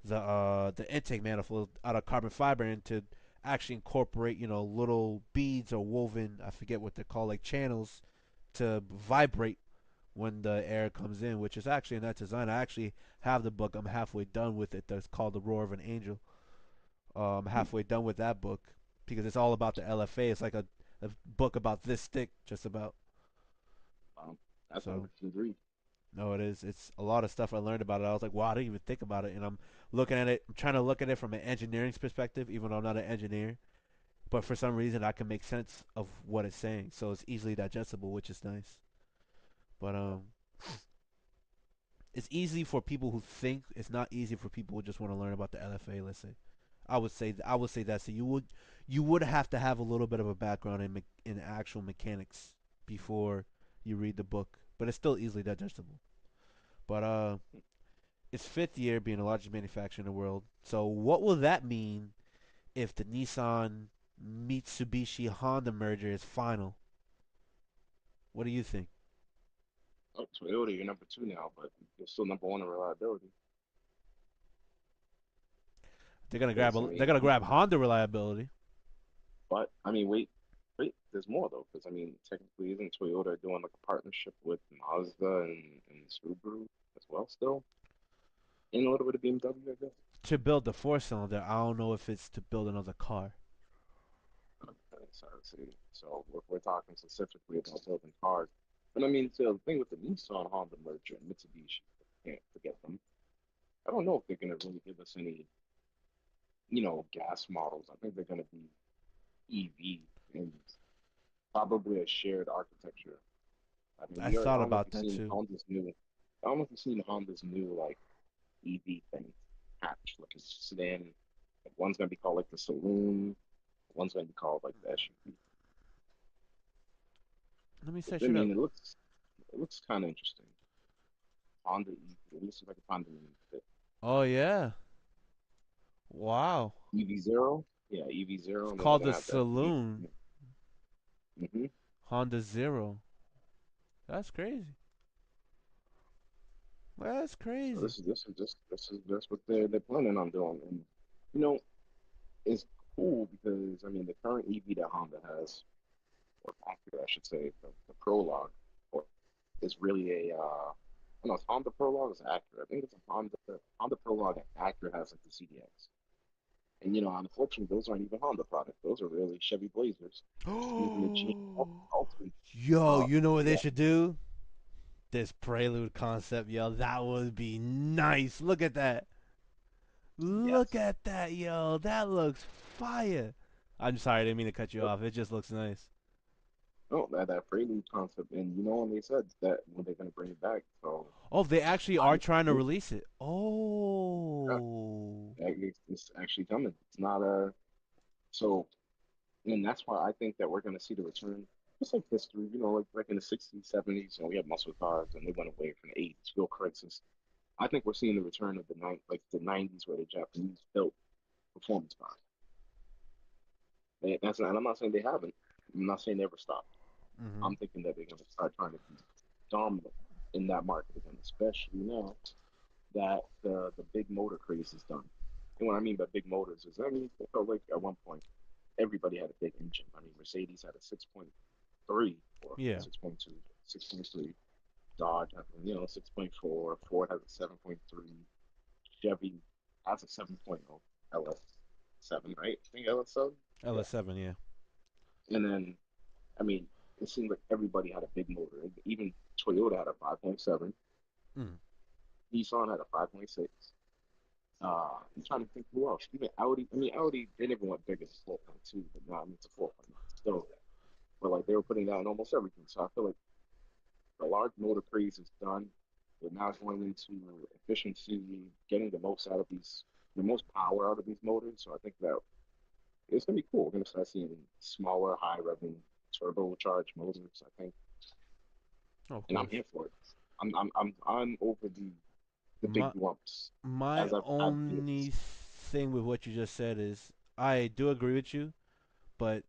the intake manifold out of carbon fiber and to actually incorporate little beads or woven, I forget what they're called, like channels to vibrate when the air comes in, which is actually in that design. I actually have the book. I'm halfway done with it. That's called The Roar of an Angel. I'm halfway done with that book because it's all about the LFA. It's like a book about this stick, just about. Um, that's how So it's read. no, it is. It's a lot of stuff I learned about it. I was like, wow, I didn't even think about it. And I'm looking at it. I'm trying to look at it from an engineering perspective, even though I'm not an engineer. But for some reason, I can make sense of what it's saying, so it's easily digestible, which is nice. But it's easy for people who think. It's not easy for people who just want to learn about the LFA. Let's say, I would say that. So you would have to have a little bit of a background in actual mechanics before you read the book, but it's still easily digestible. But its fifth year being the largest manufacturer in the world. So what will that mean if the Nissan Mitsubishi Honda merger is final? What do you think? Oh, Toyota, you're number two now, but you're still number one in reliability. Because I They're mean, gonna grab Honda reliability but I mean, wait, there's more though, because I mean, technically, isn't Toyota doing like a partnership with Mazda and Subaru as well still, and a little bit of BMW, I guess. to build the four cylinder. I don't know if it's to build another car. Okay, so let's see. So we're talking specifically about building cars, and I mean, so the thing with the Nissan Honda merger and Mitsubishi, can't forget them. I don't know if they're gonna really give us any, gas models. I think they're gonna be EV and probably a shared architecture. I mean, I I thought don't know if about you've that seen too. Honda's new. I don't know if you've seen Honda's new like EV thing hatch, like a sedan. Like, one's gonna be called like the saloon. One's gonna be called like the SUV. Let me I set it up. mean, it looks kind of interesting. Honda EV. Let me see if I can find the name of it. Oh yeah. Wow. EV Zero. Yeah, EV It's Zero, and then they're called gonna the have that Saloon EV. Mm-hmm. Honda Zero. That's crazy. That's So crazy. this is just what they're planning on doing, and you know, it's cool because I mean the current EV that Honda has, or Acura, I should say, the Prologue, or is really a I don't know, it's Honda Prologue is Acura. I think it's a Honda Prologue and Acura has like the CDX. And you know, unfortunately, those aren't even Honda products. Those are really Chevy Blazers, just using the GM Ultimate. Yo, you know what they Yeah, should do? This Prelude concept, yo. That would be nice. Look at that. Look yes. at that, yo. That looks fire. I'm sorry, I didn't mean to cut you Yep. off. It just looks nice. No, that Prelude concept, and you know, when they said that when they're gonna bring it back, so Oh, they actually are I'm trying to yeah, release it. Oh. it's actually coming. It's not a so, and that's why I think that we're gonna see the return. Just like history, you know, like in the '60s, '70s, you know, we had muscle cars, and they went away from the '80s. Fuel crisis. I think we're seeing the return of like the '90s, where the Japanese built performance cars. And that's not, and I'm not saying they haven't. I'm not saying they ever stopped. Mm-hmm. I'm thinking that they're going to start trying to be dominant in that market again, especially now that the big motor craze is done. And what I mean by big motors is, I mean, it felt like at one point everybody had a big engine. I mean, Mercedes had a 6.3 or Yeah. 6.2, 6.3. Dodge, had, you know, 6.4. Ford has a 7.3. Chevy has a 7.0 LS7, right? I think LS7. Yeah. LS7, yeah. And then I mean, it seemed like everybody had a big motor. Even Toyota had a 5.7. Mm. Nissan had a 5.6. I'm trying to think who else. Even Audi. I mean, Audi, they never went big as a 4.2, but now I mean, it's a 4.9 still. But like they were putting that in almost everything. So I feel like the large motor craze is done. They're now going into efficiency, getting the most out of the most power out of these motors. So I think that it's gonna be cool. We're gonna start seeing smaller, high revenue turbocharged motors. I think Oh, of and I'm course. here for it. I'm over the big My lumps my as I've had only vehicles. thing with what you just said is I do agree with you, but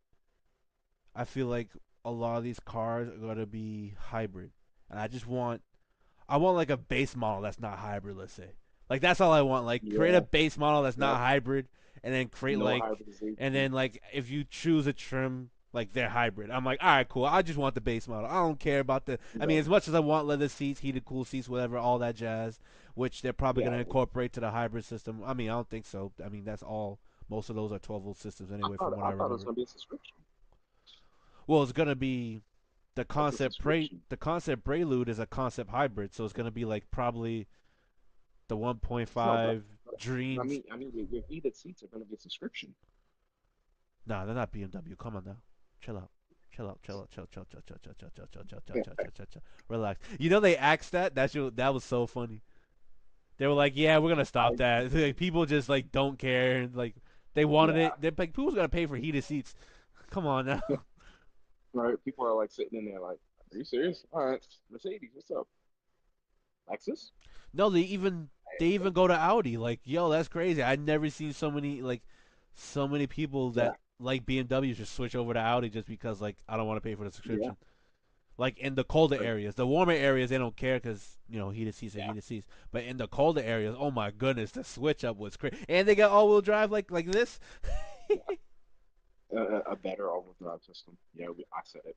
I feel like a lot of these cars are gonna be hybrid, and I want like a base model that's not hybrid. Let's say, like that's all I want. Like create a Yeah, base model that's not yep. hybrid, and then create No like, and hybridization. then like if you choose a trim, like they're hybrid. I'm like, all right, cool. I just want the base model. I don't care about the. I mean, Right. as much as I want leather seats, heated cool seats, whatever, all that jazz, which they're probably Yeah, gonna incorporate to the hybrid system. I mean, I don't think so. I mean, that's all. Most of those are 12-volt systems anyway, from what I I thought it was remember. gonna be a subscription. Well, it's gonna be That's a subscription. the concept prelude is a concept hybrid, so it's gonna be like probably the No, 1.5 but dreams. I mean, your heated seats are gonna be a subscription. Nah, they're not BMW. Come on now, chill out, chill out, chill out, chill, chill, chill, chill, chill, chill, chill, chill, chill, chill, chill, chill, chill, chill. Relax. You know they asked that. That was so funny. They were like, "Yeah, we're gonna stop I that." Like, people just like don't care. Like they wanted yeah. it. They're like, "Who's gonna pay for heated seats?" Come on now. Right. People are like sitting in there like, are you serious? All right, Mercedes, what's up? Lexus? No, they even go to Audi. Like, yo, that's crazy. I've never seen so many people Yeah, that like BMWs just switch over to Audi just because like I don't want to pay for the yeah. subscription. Like in the colder Like, areas, the warmer areas they don't care because heated seats are yeah. heated seats. But in the colder areas, oh my goodness, the switch up was crazy. And they got all wheel drive like this. A better all-wheel drive system. Yeah, I said it.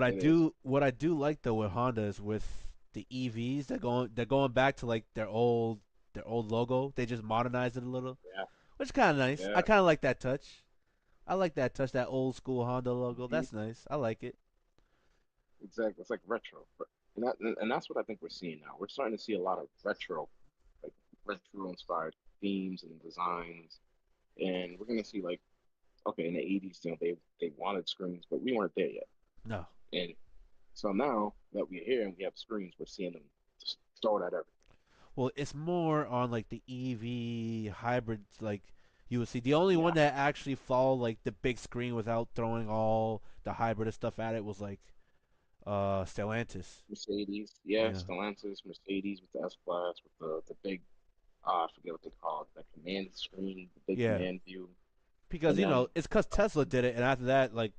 It is. What I do like though with Honda is with the EVs, they're going back to like their old logo. They just modernized it a little, Yeah, which is kind of nice. I yeah. kind of like that touch. I like that touch, that old school Honda logo. Mhm. That's nice. I like it. Exactly. It's like retro. And that's what I think we're seeing now. We're starting to see a lot of like retro inspired themes and designs. And we're gonna see like, okay, in the '80s, you know, they wanted screens, but we weren't there yet. No, And so now that we're here and we have screens, we're seeing them just throw it at everything. well, it's more on like the EV hybrid. Like you would see, the only Yeah, one that actually followed like the big screen without throwing all the hybrid stuff at it was like Stellantis. Mercedes, yeah, Yeah, Stellantis, Mercedes with the S class with the big I forget what they call it, the command screen, the big yeah. command view, Because and it's because Tesla did it, and after that, like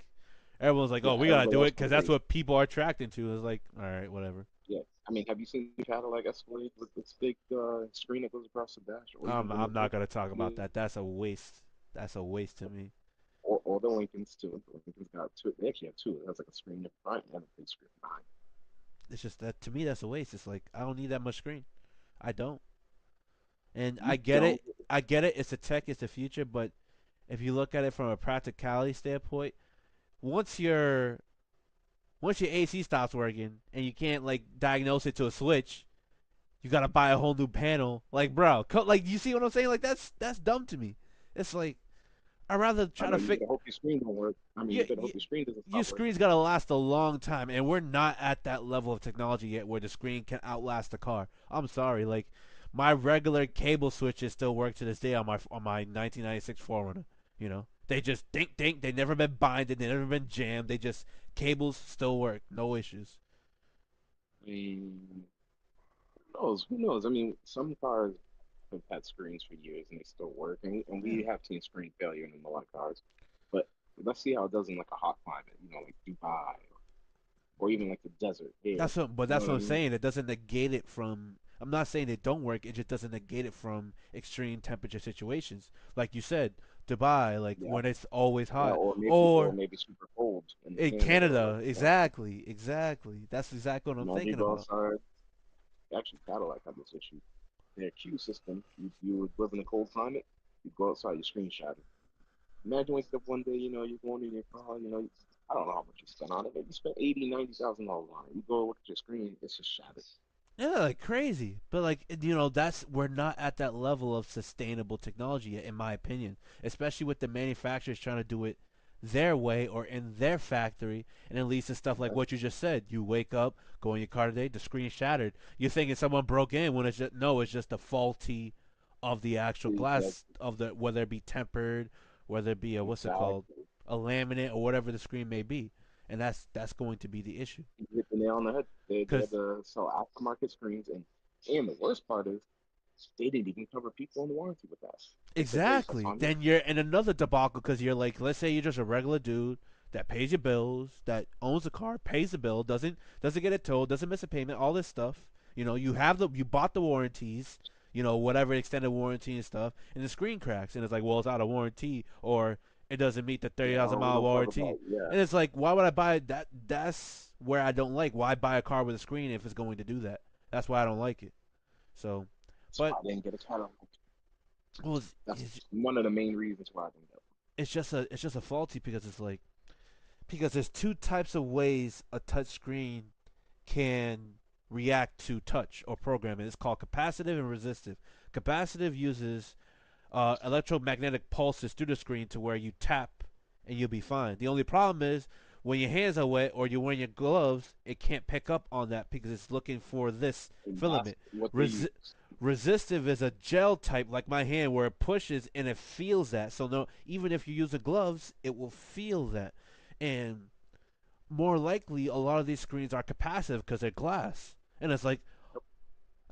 everyone's like, yeah, oh, we gotta everybody do else it because went that's crazy. what people are attracted to. It's like, all right, whatever. Yeah, I mean, have you seen the Cadillac Escalade with this big screen that goes across the dash, or even the I'm not Lincoln? gonna talk about Yeah, that. That's a waste. That's a waste to me. or the Lincolns too. The Lincoln's got two. They actually have two. It has like a screen in front and a big screen behind. It's just that to me, that's a waste. It's like I don't need that much screen. I don't. And I You get don't. it. I get it. It's the tech. It's the future. But if you look at it from a practicality standpoint, once your once your AC stops working and you can't like diagnose it to a switch, you gotta buy a whole new panel. Like, bro, like you see what I'm saying? Like that's dumb to me. It's like I'd rather I try know to you fix. better hope your screen don't work. I mean, Yeah, you better hope your screen doesn't your stop screen's working. gotta last a long time, and we're not at that level of technology yet where the screen can outlast the car. I'm sorry, like my regular cable switches still work to this day on my 1996 Forerunner. You know, they just dink dink. They never been binded. They never been jammed. They just cables still work, no issues. I mean, who knows? Who knows? I mean, some cars have had screens for years and they still work, and Yeah, we have seen screen failure in a lot of cars. But let's see how it does in like a hot climate, like Dubai or even like the desert here. but You know that's what what I I'm mean? saying. It doesn't negate it from. I'm not saying they don't work. It just doesn't negate it from extreme temperature situations, like you said, Dubai, like Yeah. when it's always Yeah, hot, or or maybe super cold in in Canada or like Canada. the South. Exactly, exactly. That's exactly what I'm Imagine you thinking go about. outside. Actually, Cadillac had this issue. Their Q system, you would live in a cold climate, you go outside, your screen shattered. Imagine waking up one day, you're going in your car, I don't know how much you spent on it. Maybe you spent 80, $90,000 on it. You go look at your screen, it's just shattered. Yeah, like crazy. But like that's we're not at that level of sustainable technology yet, in my opinion. Especially with the manufacturers trying to do it their way or in their factory, and it leads to stuff like Yeah, what you just said. You wake up, go in your car today, the screen shattered. You're thinking someone broke in when it's just no, it's just the faulty of the actual glass exactly. of the whether it be tempered, whether it be a what's it called, Exactly. a laminate or whatever the screen may be, and that's going to be the issue. You hit the nail on the head. They had Because to sell aftermarket screens, and the worst part is they didn't even cover people in the warranty with that. They said, "Hey, that's exactly. on you." Then you're in another debacle because you're like, let's say you're just a regular dude that pays your bills, that owns the car, pays the bill, doesn't get it towed, doesn't miss a payment, all this stuff. You bought the warranties, whatever extended warranty and stuff, and the screen cracks, and it's like, well, it's out of warranty, or it doesn't meet the thirty Yeah, thousand we mile don't cover warranty, about yeah. and it's like, why would I buy that? That's where I don't like. Why buy a car with a screen if it's going to do that? That's why I don't like it. So, That's but why I didn't get a Cadillac. well, That's one of the main reasons why I didn't get it's just a faulty because it's like because there's two types of ways a touch screen can react to touch or programming. It's called capacitive and resistive. Capacitive uses electromagnetic pulses through the screen to where you tap and you'll be fine. The only problem is when your hands are wet or you're wearing your gloves, it can't pick up on that because it's looking for this one. And that's filament. what they Resi- use. Resistive is a gel type like my hand where it pushes and it feels that. So no, even if you use the gloves, it will feel that. And more likely, a lot of these screens are capacitive because they're glass. And it's like,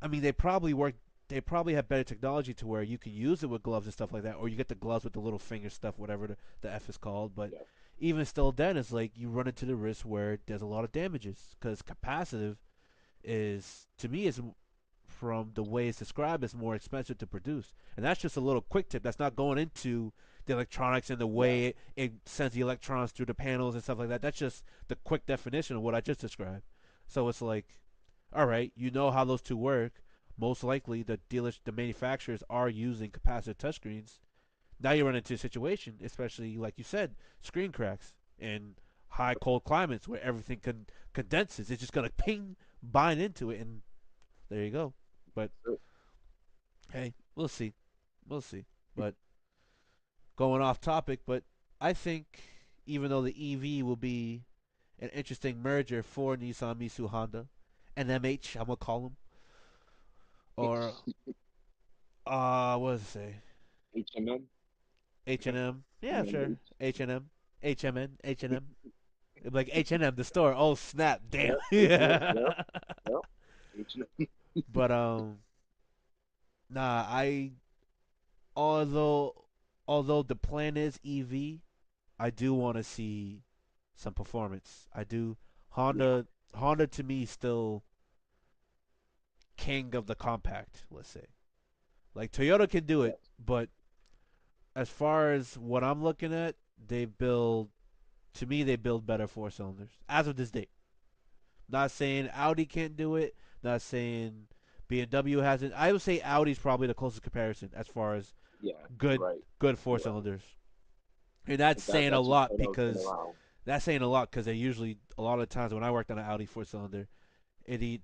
I mean, they probably work. They probably have better technology to where you can use it with gloves and stuff like that, or you get the gloves with the little finger stuff, whatever the F is called. But Yeah, even still, then it's like you run into the risk where there's a lot of damages because capacitive is to me is from the way it's described is more expensive to produce, and that's just a little quick tip. That's not going into the electronics and the yeah. way it sends the electrons through the panels and stuff like that. That's just the quick definition of what I just described. So it's like, all right, you know how those two work. Most likely, the manufacturers are using capacitive touchscreens. Now you run into a situation, especially like you said, screen cracks in high cold climates where everything condenses. It's just gonna ping, bind into it, and there you go. But So, hey, we'll see, we'll see. But going off topic, but I think even though the EV will be an interesting merger for Nissan, Mitsubishi, Honda, and MH, I'm gonna call them, or what does it say? HMM, H and M. Yeah, and then sure. H and M, HMN, H and M. Like H&M, the store. Oh snap! Damn. Yep, yep, yep, Yeah. yep. H&M. But nah. Although although the plan is EV, I do want to see some performance. I do. Yeah, Honda to me still king of the compact. Let's say like Toyota can do it, yes, but as far as what I'm looking at, they build to me they build better four cylinders as of this date. Not saying Audi can't do it. Not saying BMW hasn't. I would say Audi's probably the closest comparison as far as yeah. You're good right. good four You're right. cylinders. And that's 'Cause that saying a that's who lot Toyota's been because around. they usually a lot of times when I worked on an Audi four cylinder,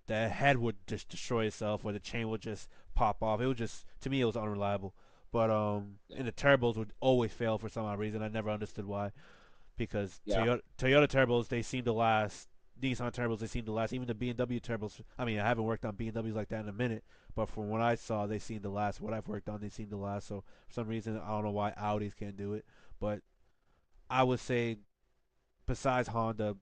the head would just destroy itself or the chain would just pop off. It was just to me it was unreliable. But Yeah, and the turbos would always fail for some odd reason. I never understood why. Because yeah, Toyota turbos they seem to last. Nissan turbos they seem to last. Even the BMW turbos. I mean, I haven't worked on BMWs like that in a minute, but from what I saw, they seem to last. What I've worked on, they seem to last. So for some reason, I don't know why Audis can't do it, but I would say besides Honda,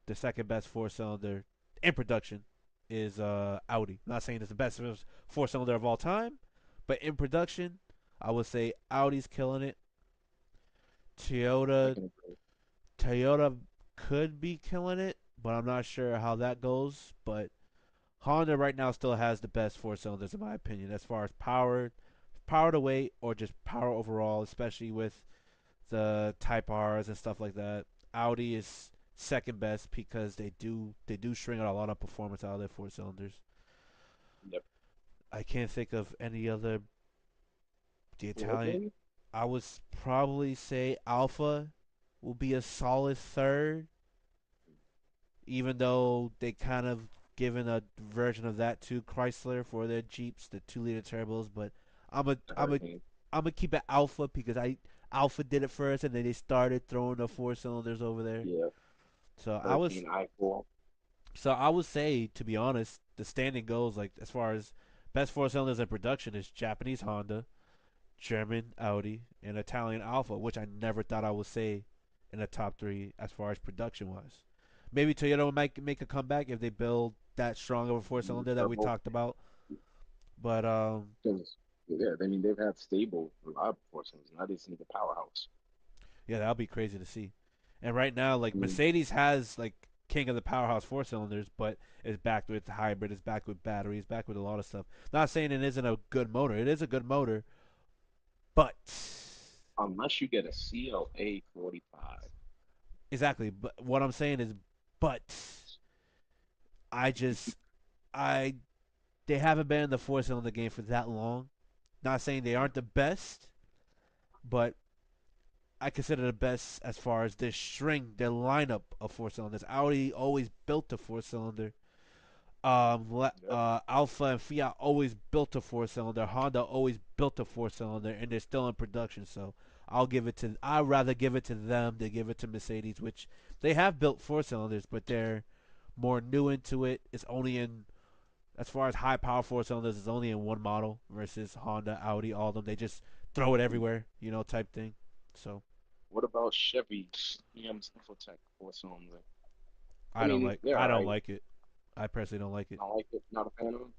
the second best four cylinder in production is Audi. I'm not saying it's the best four cylinder of all time, but in production, I would say Audi's killing it. I Toyota can agree. Toyota could be killing it, but I'm not sure how that goes. But Honda right now still has the best four cylinders in my opinion, as far as power to weight, or just power overall, especially with the Type R's and stuff like that. Audi is second best because they do string out a lot of performance out of their four cylinders. Yep. I can't think of any other. The Ford Italian, maybe. I would probably say Alpha will be a solid third, even though they kind of given a version of that to Chrysler for their Jeeps, the 2 liter turbos. But I'm a The I'm a Hurricane. I'm gonna keep it Alpha because I Alpha did it first, and then they started throwing the four cylinders over there. Yeah. So I was Hurricane I-4. so I would say, to be honest, the standing goes like as far as best four cylinders in production is Japanese Honda, German Audi, and Italian Alpha, which I never thought I would say in the top three as far as production wise. Maybe Toyota might make a comeback if they build that strong of a four The cylinder that we Turbo. talked about. But Because yeah, I mean they've had stable, reliable forces. Now they see the powerhouse. yeah, that'll be crazy to see. And right now, like I mean, Mercedes has like king of the powerhouse four cylinders, but it's backed with hybrid, it's backed with batteries, backed with a lot of stuff. Not saying it isn't a good motor. It is a good motor, but unless you get a CLA 45. exactly. But what I'm saying is, but I just I they haven't been in the four cylinder game for that long. Not saying they aren't the best, but I consider the best as far as their lineup of four cylinders. Audi always built a four cylinder. Yep. Alpha and Fiat always built a four cylinder. Honda always built a four cylinder, and they're still in production. So I'd rather give it to them than give it to Mercedes, which they have built four cylinders, but they're more new into it. It's only in as far as high power four cylinders, it's only in one model versus Honda, Audi, all of them. They just throw it everywhere, type thing. So What about Chevy GM's Infotech 4 cylinder? I I don't mean, like they're I all don't right. like it. I personally don't like it. I don't like it. Not a fan of them.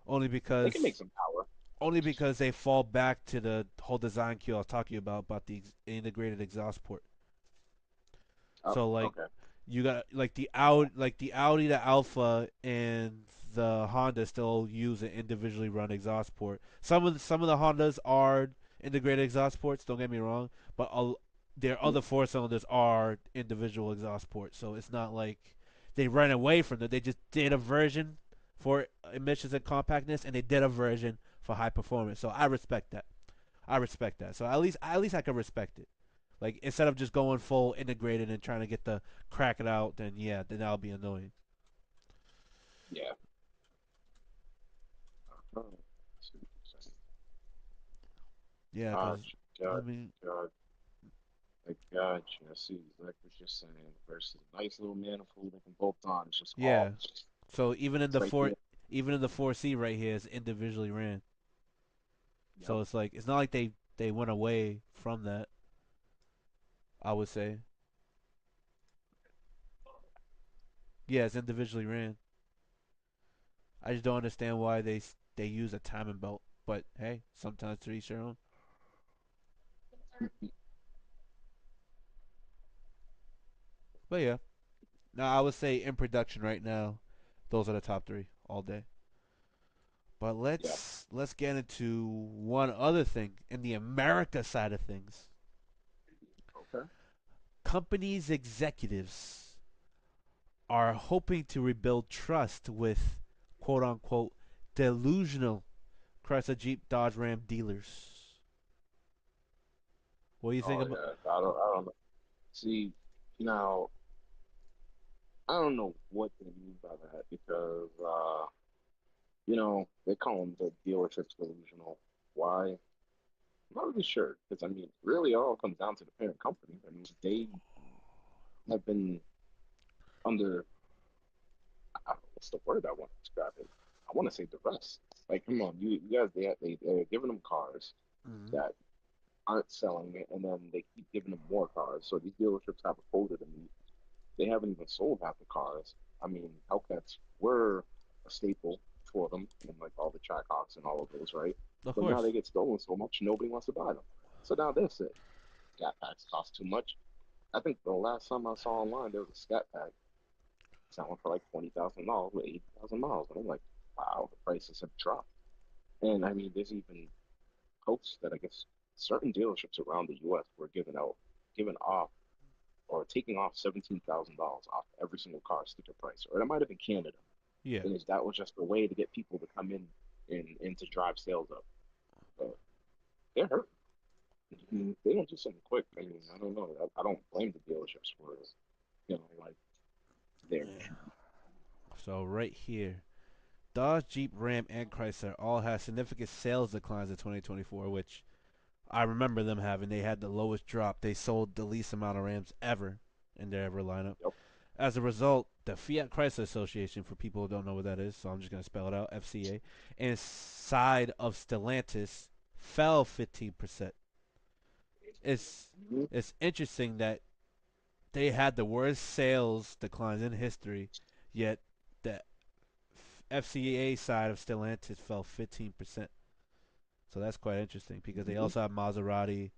Only They can make because some power. only because they fall back to the whole design cue I was talking about the integrated exhaust port. Oh, So like okay. you got like the Audi, the Alpha, and the Honda still use an individually run exhaust port. Some of the Hondas are integrated exhaust ports. Don't get me wrong, but their Mhm. other four cylinders are individual exhaust ports. So it's not like they ran away from them. They just did a version for emissions and compactness, and they did a version for high performance. So I respect that. I respect that. So at least I can respect it. Like instead of just going full integrated and trying to get the crack it out, then yeah, then that'll be annoying. Yeah. Oh, let's see what you're saying. Yeah, because Gotcha. I Gotcha. mean, Gotcha. I gotcha. I see exactly what you're saying. Versus a nice little manifold they can bolt on. It's just yeah. all. So It's right there. even in the 4C right here is individually ran. Yep. So it's like it's not like they went away from that. I would say. Yeah, it's individually ran. I just don't understand why they use a timing belt. But hey, sometimes to each their own. But yeah, now I would say in production right now, those are the top three all day. But Yeah. let's get into one other thing in the America side of things. Okay. Companies executives are hoping to rebuild trust with quote unquote delusional Chrysler Jeep Dodge Ram dealers. What do you think Oh about? yeah. I don't know. See, now I don't know what they mean by that because they call them the dealerships delusional. Why? I'm not really sure because I mean, really, it all comes down to the parent company. I mean, they have been under, I don't know what's the word I want to describe it. I want to say duress. Like, come on, you guys, they're giving them cars Mm-hmm. that aren't selling it, and then they keep giving them more cars. So these dealerships have a quota to meet. They haven't even sold half the cars. I mean, Hellcats were a staple for them, and like all the Trackhawks and all of those, right? Of But now they course. get stolen so much, nobody wants to buy them. So now that's it. Scat packs cost too much. I think the last time I saw online, there was a scat pack selling for like $20,000 with 80,000 miles. And I'm like, wow, the prices have dropped. And I mean, there's even posts that I guess certain dealerships around the U.S. were giving off, or taking off $17,000 off every single car sticker price, or it might have been Canada. Yeah. And that was just a way to get people to come in and to drive sales up. But they're hurt. They don't do something quick. I mean, I don't know. I don't blame the dealerships for like their So right here, Dodge, Jeep, Ram, and Chrysler all had significant sales declines in 2024, which I remember them having. They had the lowest drop. They sold the least amount of Rams ever in their ever lineup. yep. As a result, the Fiat Chrysler Association, for people who don't know what that is, so I'm just going to spell it out, FCA, and side of Stellantis fell 15%. It's Mhm. it's interesting that they had the worst sales declines in history, yet the FCA side of Stellantis fell 15%. So that's quite interesting because they Mhm. also have Maserati,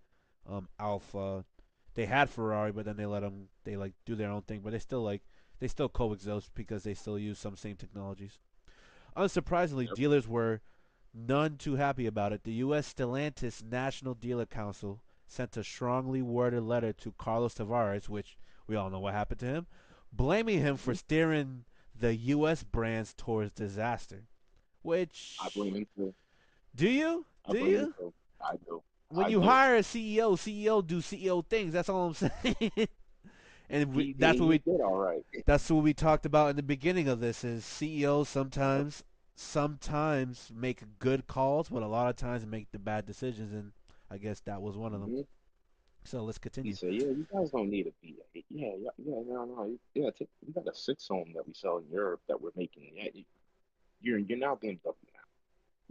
Alpha. They had Ferrari, but then they let them. They like do their own thing, but they still coexist because they still use some same technologies. Unsurprisingly, Yep. dealers were none too happy about it. The U.S. Stellantis National Dealer Council sent a strongly worded letter to Carlos Tavares, which we all know what happened to him, blaming him for Mhm. steering the U.S. brands towards disaster. I blame Which him too. do you? I Do blame him you? too. I do. When I you do. hire a CEO, CEO do CEO things. That's all I'm saying. and He did. that's what He we did all right. talked about in the beginning of this. Is CEOs Yep. sometimes make good calls, but a lot of times make the bad decisions, and I guess that was one of them. Mhm. So let's He continue. said, "Yeah, you guys don't need a V8. Yeah, yeah, yeah, no, no. Yeah, we got a six home that we sell in Europe that we're making. Yeah, you're now BMW now.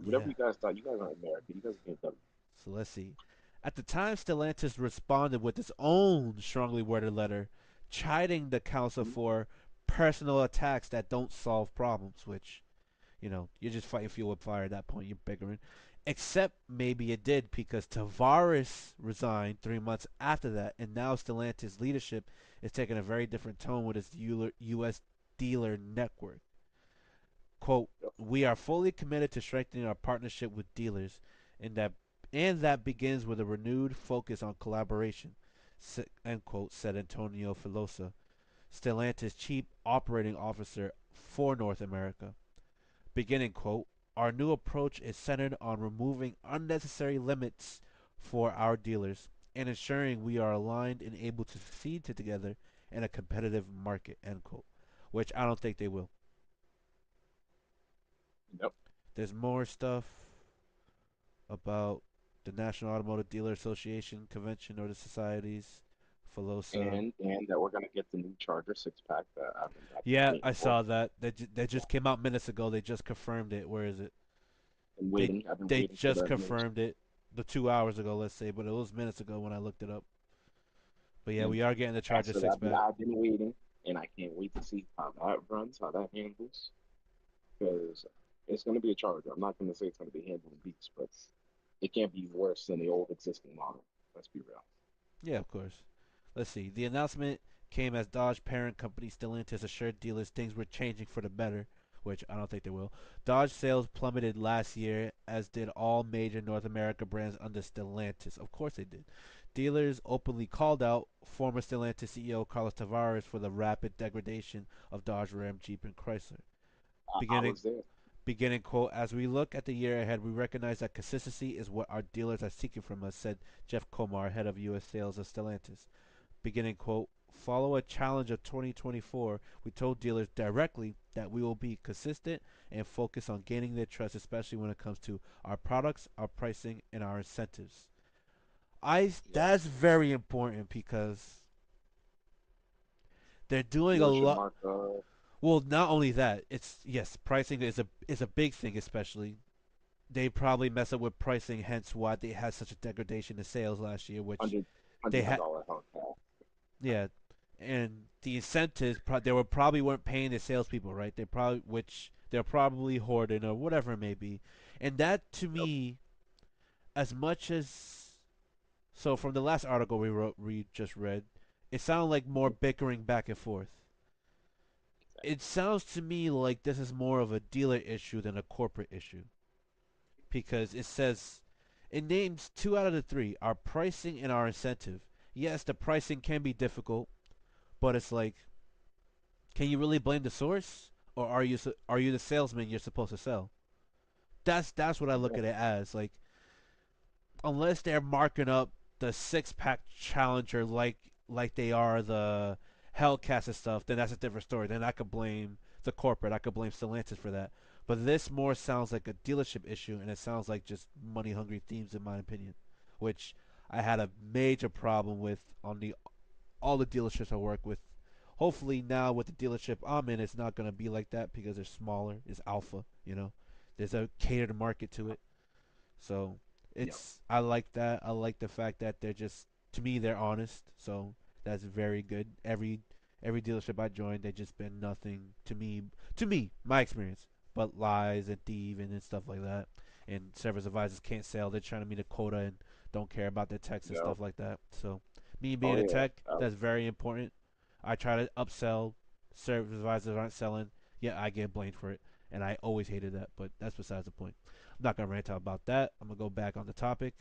Whatever Yeah. you guys thought, you guys aren't American. You guys are BMW. So let's see. At the time, Stellantis responded with its own strongly worded letter, chiding the council Mhm. for personal attacks that don't solve problems, which you're just fighting fuel with fire at that point. You're bickering. Except maybe it did because Tavares resigned 3 months after that, and now Stellantis leadership is taking a very different tone with its U.S. dealer network. Quote, Yep. we are fully committed to strengthening our partnership with dealers, and that begins with a renewed focus on collaboration, end quote, said Antonio Filosa, Stellantis chief operating officer for North America. Beginning quote, our new approach is centered on removing unnecessary limits for our dealers and ensuring we are aligned and able to succeed together in a competitive market, end quote. Which I don't think they will. Yep. There's more stuff about the National Automotive Dealer Association convention or the societies. Filosa. And that we're gonna get the new Charger six pack that I've been Yeah, I waiting for. saw that. That Yeah, just came out minutes ago. They just confirmed it. Where is it? been They waiting. I've been they waiting for just that news. confirmed it the 2 hours ago, let's say, but it was minutes ago when I looked it up. But yeah, And we are getting the I Charger said six pack. I've been waiting. and I can't wait to see how that runs, how that handles, because it's going to be a charger. I'm not going to say it's going to be handling beats, but it can't be worse than the old existing model. Let's be real. Yeah, of course. Let's see. The announcement came as Dodge parent company Stellantis assured dealers things were changing for the better, which I don't think they will. Dodge sales plummeted last year, as did all major North America brands under Stellantis. Of course they did. Dealers openly called out former Stellantis CEO Carlos Tavares for the rapid degradation of Dodge, Ram, Jeep, and Chrysler. I Beginning was there. Beginning quote, as we look at the year ahead, we recognize that consistency is what our dealers are seeking from us, said Jeff Komar, head of U.S. sales of Stellantis. Beginning quote, follow a challenge of 2024, we told dealers directly that we will be consistent and focus on gaining their trust, especially when it comes to our products, our pricing, and our incentives. Yep. That's very important because they're doing a Dealership lot. markup. Well, not only that, it's yes, pricing is a big thing, especially they probably mess up with pricing, hence why they had such a degradation in sales last year, which hundred they hundreds of had. dollars on cap. Yeah, and the incentives they were probably weren't paying the salespeople right. They probably which they're probably hoarding or whatever it may be, and that to Yep. me, as much as so from the last article we just read, it sounded like more Mhm. bickering back and forth. Exactly. It sounds to me like this is more of a dealer issue than a corporate issue because it names two out of the three, our pricing and our incentive. Yes, the pricing can be difficult, but it's like, can you really blame the source, or are you the salesman you're supposed to sell? That's what I look Yeah. at it as. Like, unless they're marking up the six pack challenger like they are the Hellcats and stuff, then that's a different story. Then I could blame the corporate. I could blame Stellantis for that. But this more sounds like a dealership issue, and it sounds like just money hungry themes, in my opinion, which I had a major problem with on the all the dealerships I work with. Hopefully now with the dealership I'm in, it's not gonna be like that because they're smaller. It's alpha, you know. There's a catered market to it. So Yep. it's I like that. I like the fact that they're just to me they're honest. So that's very good. Every dealership I joined, they just been nothing to me, my experience, but lies and thieving and stuff like that. And service advisors can't sell. They're trying to meet a quota and don't care about their techs and Yep. stuff like that. So me Oh being a yeah. tech, that's very important. I try to upsell. Service advisors aren't selling. Yeah, I get blamed for it, and I always hated that. But that's besides the point. I'm not gonna rant out about that. I'm gonna go back on the topic.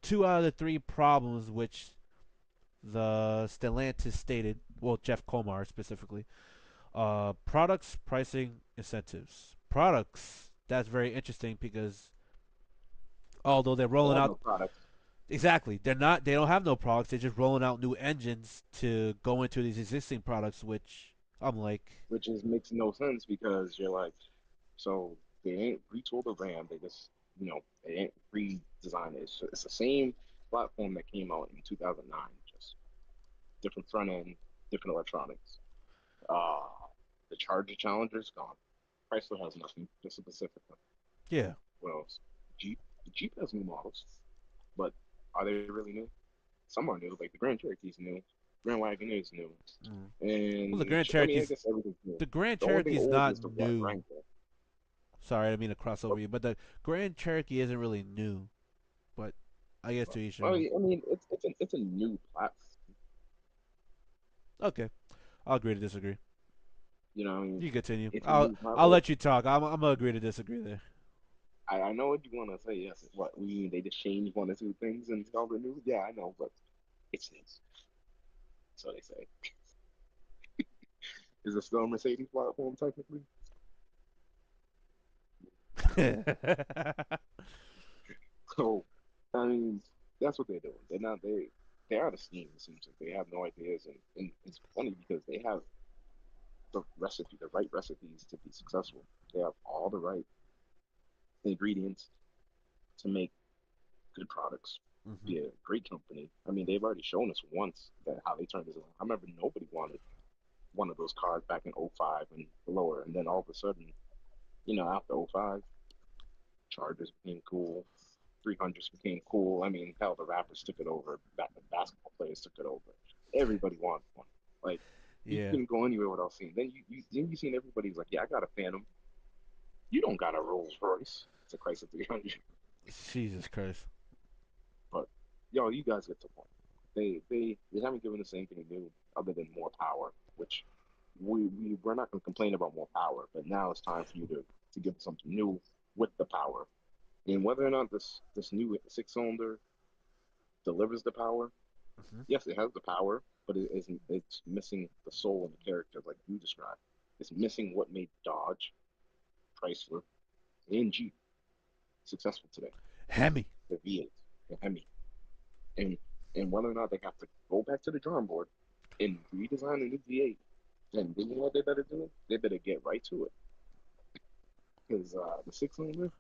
Two out of the three problems which the Stellantis stated, well, Jeff Komar specifically, products, pricing, incentives. Products. That's very interesting because although they're They rolling have out no products, exactly, they don't have no products. They're just rolling out new engines to go into these existing products, which I'm like, which is makes no sense because you're like, so they ain't retooled the RAM. They just, they ain't redesigned it. It's the same platform that came out in 2009, just different front end, different electronics. Uh, the Charger Challenger's gone. Chrysler has nothing, just a Pacifica. yeah, What else? Jeep. Jeep has new models, but are they really new? Some are new, like the Grand Cherokee's new, Grand Wagoneer is new, mm. Well, and I mean, I guess everything's new. The Grand The only thing Cherokee's old not is the what new. Wrangler. Sorry, I didn't mean to cross But, over you, but the Grand Cherokee isn't really new. But I guess to each their well, own. I mean, it's a new platform. Okay, I'll agree to disagree. I mean, You continue. it's a new I'll platform. let you talk. I'm gonna agree to disagree there. I know what you want to say. Yes, what we mean they just changed one or two things and called it new. Yeah, I know, but it's new. So they say. Is it still a Mercedes platform technically? So, I mean, that's what they're doing. They're out of steam. It seems like they have no ideas, and it's funny because they have the right recipes to be successful. They have all the right ingredients to make good products. hmm Be a great company. I mean, they've already shown us once that how they turned this around. I remember nobody wanted one of those cars back in '05 and lower, and then all of a sudden, after '05, Chargers became cool. 300s became cool. I mean, hell, the rappers took it over. The basketball players took it over. Everybody wanted one. Like, You Yeah. couldn't go anywhere without seeing. Then you seen everybody's like, yeah, I got a Phantom. You don't got a Rolls Royce. It's a Chrysler 300. Jesus Christ. But yo, you guys get the point. They haven't given us anything new other than more power, which we're not going to complain about more power. But now it's time for you to give us something new with the power. And whether or not this new six cylinder delivers the power, Hmm. yes, it has the power, but it isn't. It's missing the soul and the character, like you described. It's missing what made Dodge, Chrysler, and Jeep successful today. Hemi. The V8, the Hemi, and and whether or not they have to go back to the drawing board and redesign a new V8, then you know what they better do? They better get right to it because the six cylinder,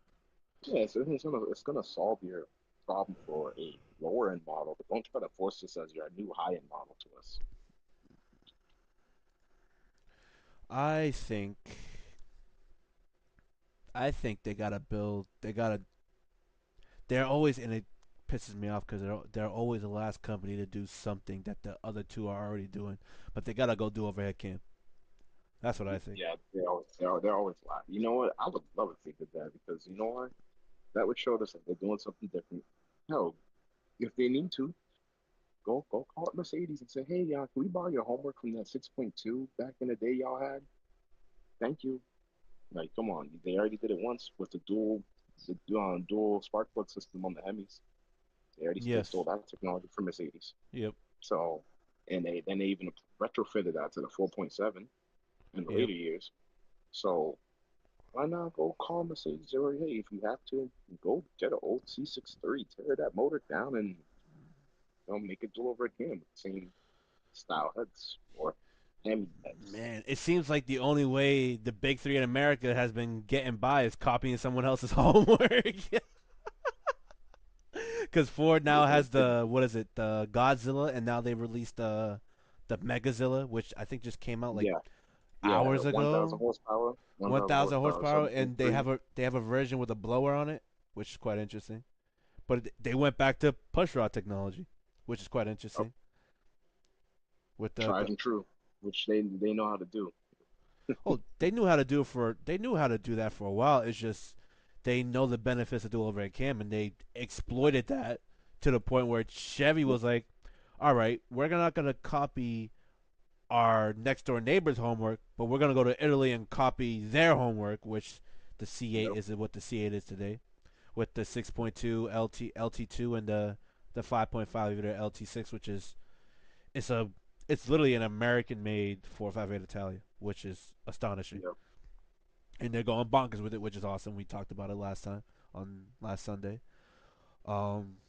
yeah, it's gonna solve your problem for a lower end model, but don't try to force this as your new high end model to us. I think. I think they gotta build. They gotta. They're always, and it pisses me off because they're always the last company to do something that the other two are already doing, but they gotta go do overhead cam. That's what I think. Yeah, they're always lying. You know what? I would love if they did that because you know what? That would show us that they're doing something different. No, if they need to, go call it Mercedes and say, hey, y'all, can we borrow your homework from that 6.2 back in the day y'all had? Thank you. Like, come on, they already did it once with the dual spark plug system on the Hemis. They stole Yes. that technology from Mercedes. Yep. So, and they even retrofitted that to the 4.7 in the Yep. later years. So why not go call Mercedes or hey, if you have to, go get an old C63, tear that motor down and make it do over again with the same style heads or Hemi heads. Man, it seems like the only way the big three in America has been getting by is copying someone else's homework. Because Ford now Yeah, has the what is it, the Godzilla, and now they released the Megazilla, which I think just came out like yeah, yeah. hours 1,000 ago. horsepower, One 1,000 thousand horsepower, horsepower, and they 7.3. have a version with a blower on it, which is quite interesting. But they went back to push rod technology, which is quite Up, interesting. With tried the and true, which they know how to do. oh, they knew how to do that for a while. It's just they know the benefits of dual overhead cam, and they exploited that to the point where Chevy was like, "All right, we're not gonna copy our next door neighbor's homework, but we're gonna go to Italy and copy their homework," which the C8 Yep, is what the C8 is today, with the 6.2 LT2 and the 5.5 liter LT6, which is it's a it's literally an American made 458 Italia, which is astonishing. yep. And they're going bonkers with it, which is awesome. We talked about it last time on last Sunday.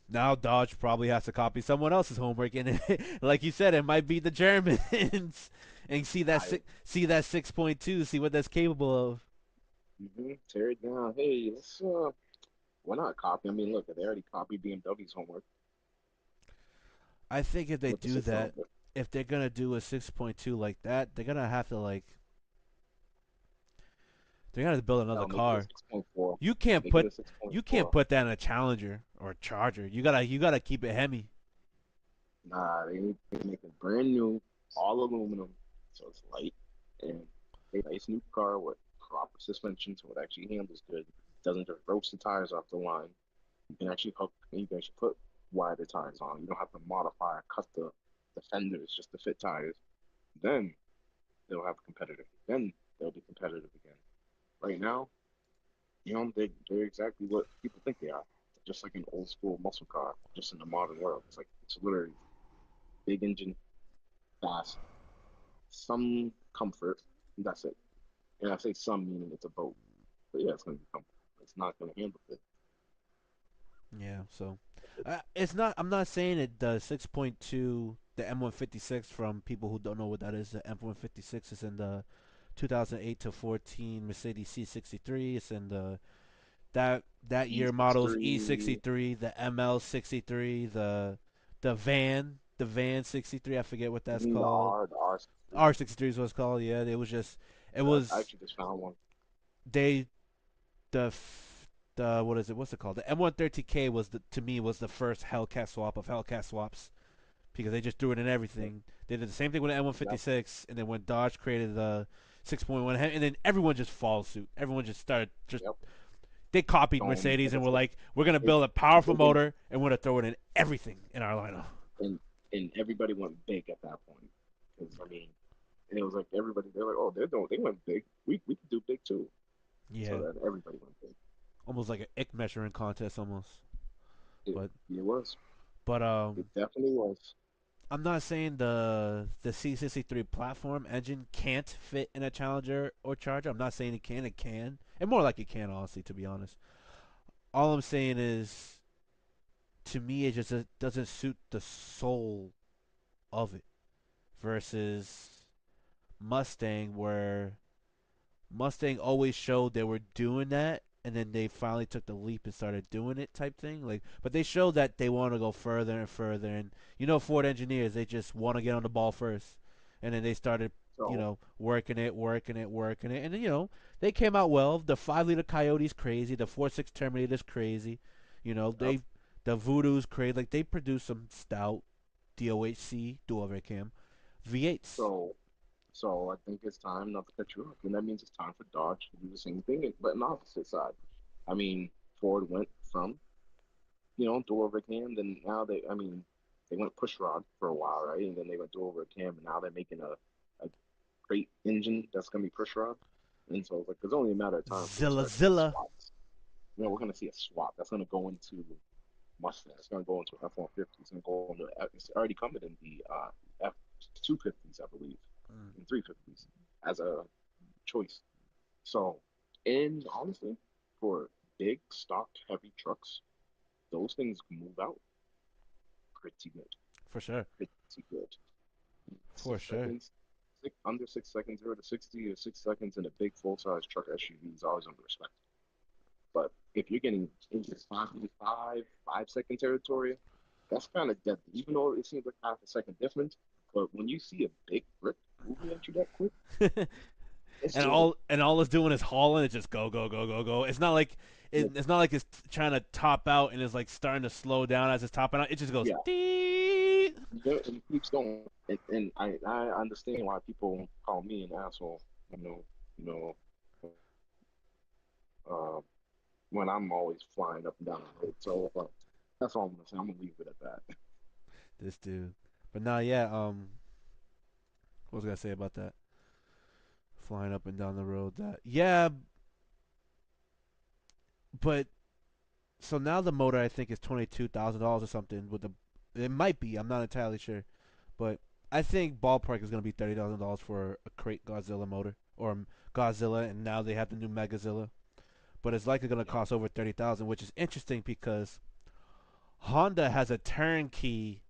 Now Dodge probably has to copy someone else's homework, and like you said, it might be the Germans, and I see that 6.2, see what that's capable of. tear it down. Hey, let's why not copy? I mean, look, they already copied BMW's homework I think if they with the do six that, cylinder. if they're gonna do a 6.2 like that, they're gonna have to they're gonna build another Hell, make it a car. 6.4. You can't Make it put a you can't 6.4. put that in a Challenger or a Charger. You gotta keep it Hemi. Nah, they need to make it brand new, all aluminum, so it's light and a nice new car with proper suspension, so it actually handles good. Doesn't just roast the tires off the line. You can actually put wider tires on. You don't have to modify or cut the fenders just to fit tires. Then they'll have competitive. Then they'll be competitive again. Right now, they're exactly what people think they are. Just like an old school muscle car, just in the modern world. It's literally big engine, fast, some comfort. And that's it. And I say some meaning it's a boat. But yeah, it's going to be comfort. It's not going to handle it. Yeah, so it's not. I'm not saying it. The 6.2, the M156 from people who don't know what that is. The M156 is in the 2008 to 14 Mercedes C63. It's in that year models E63, E63, the ML63, the van 63. I forget what that's the called. R, the R63. R63 is what it's called. Yeah, it I was actually just found one. they the what is it? What's it called? The M130K was to me was the first Hellcat swap of Hellcat swaps because they just threw it in Yep. everything. They did the same thing with the Yep. N156, and then when Dodge created the 6.1, and then everyone just followed suit. Everyone just started just Yep. they copied Going, Mercedes like I and were said, like, we're gonna it, build a powerful they didn't, motor and we're gonna throw it in everything in our lineup. and everybody went big at that point. Because I mean, and it was like everybody they're like, oh, they went big. We could do big too. So Yeah, that everybody went big. almost like an ick measuring contest almost. It, But it was. but It definitely was. I'm not saying the C63 platform engine can't fit in a Challenger or Charger. I'm not saying it can. It can. And more like it can, honestly, to be honest. All I'm saying is, to me, it just doesn't suit the soul of it versus Mustang, where Mustang always showed they were doing that, and then they finally took the leap and started doing it, type thing. Like, but they showed that they want to go further and further. And Ford engineers, they just want to get on the ball first, and then they started, So, working it, working it, working it, and then they came out well. The 5 liter Coyote's crazy. The 4.6 Terminator's crazy. yep. They the Voodoo's crazy. Like they produced some stout DOHC dual overcam V8s. So, so I think it's time not to cut you off, and that means it's time for Dodge to do the same thing, but on the opposite side. I mean, Ford went from door over cam, then now they went push rod for a while, right? And then they went door over cam, and now they're making a great engine that's gonna be push rod. And so it's only a matter of time before we Zilla start seeing Zilla. swaps. We're gonna see a swap that's gonna go into Mustang. It's gonna go into F-150. It's gonna go into. It's already coming in the F-250s, I believe, Mm, and 350s as a choice. So, and honestly, for big stock heavy trucks, those things move out pretty good, for sure. pretty good. For Six sure. seconds, under 6 seconds, 0 to 60 or 6 seconds in a big full size truck SUV is always under respect. But if you're getting into 5 second territory, that's kind of deadly. Even though it seems like half a second difference, but when you see a big brick moving at you that quick, it's and just all it's doing is hauling. It's just go go go go go. It's not like it's not like it's trying to top out and it's like starting to slow down as it's topping out. It just goes yeah, dee. and it keeps going. And I understand why people call me an asshole. You know, you know, uh, when I'm always flying up and down the road. So that's all I'm gonna say. I'm gonna leave it at that. This dude. But now, yeah. What was I gonna say about that? Flying up and down the road. That yeah, but so now the motor I think is $22,000 or something. With the it might be. I'm not entirely sure, but I think ballpark is gonna be $30,000 for a crate Godzilla motor or Godzilla, and now they have the new Megazilla. But it's likely going to Yep. cost over 30,000, which is interesting because Honda has a turnkey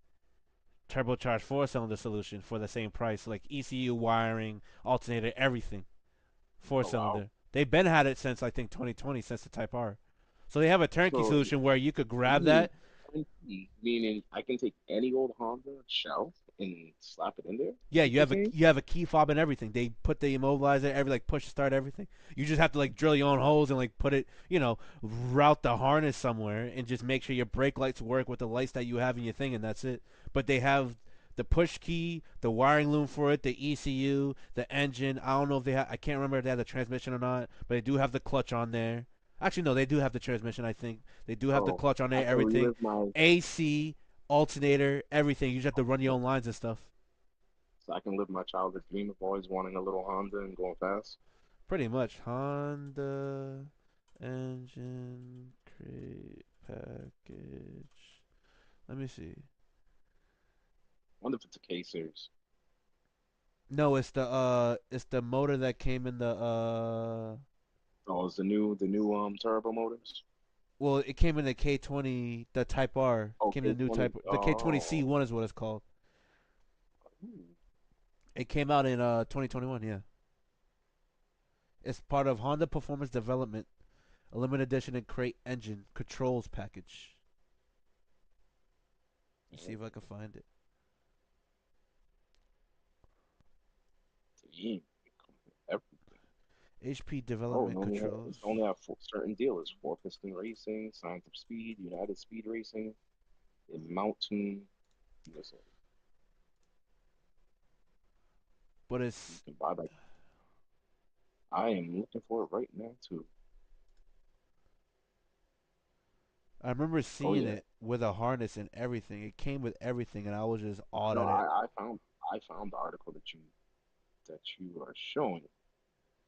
turbocharged four-cylinder solution for the same price, like ECU wiring, alternator, everything, Oh wow. four-cylinder. They've been had it since I think 2020, since the Type R. So they have a turnkey So solution where you could you grab mean that. turnkey, meaning I can take any old Honda shell and slap it in there? Yeah, Is what you're saying? you have a key fob and everything. They put the immobilizer, every like push start everything. You just have to like drill your own holes and like put it, route the harness somewhere and just make sure your brake lights work with the lights that you have in your thing, and that's it. But they have the push key, the wiring loom for it, the ECU, the engine. I don't know if they have. I can't remember if they have the transmission or not, but they do have the clutch on there. Actually, no, they do have the transmission. I think they do have the So clutch on I there. can Everything, relive my AC, alternator, everything. You just have to run your okay. own lines and stuff. So I can live my childhood dream of always wanting a little Honda and going fast. Pretty much. Honda engine crate package. Let me see. I wonder if it's a K series. No, it's the motor that came in the Oh, it's the new turbo motors. well, it came in the K20, the Type R. Oh, Came in the new K20. Type, the Oh, K20C1 is what it's called. hmm, It came out in 2021, yeah. It's part of Honda Performance Development, a limited edition and crate engine controls package. Let's see yeah, if I can find it. yeah. Everything. HP Oh, Development it's Controls. only have certain dealers: Four Piston Racing, Science of Speed, United Speed Racing, and Mountain USA. but You it's can buy like I am looking for it right now too. I remember Oh seeing yeah. it with a harness and everything. It came with everything, and I was just awed No, at it. I found the article that you are showing,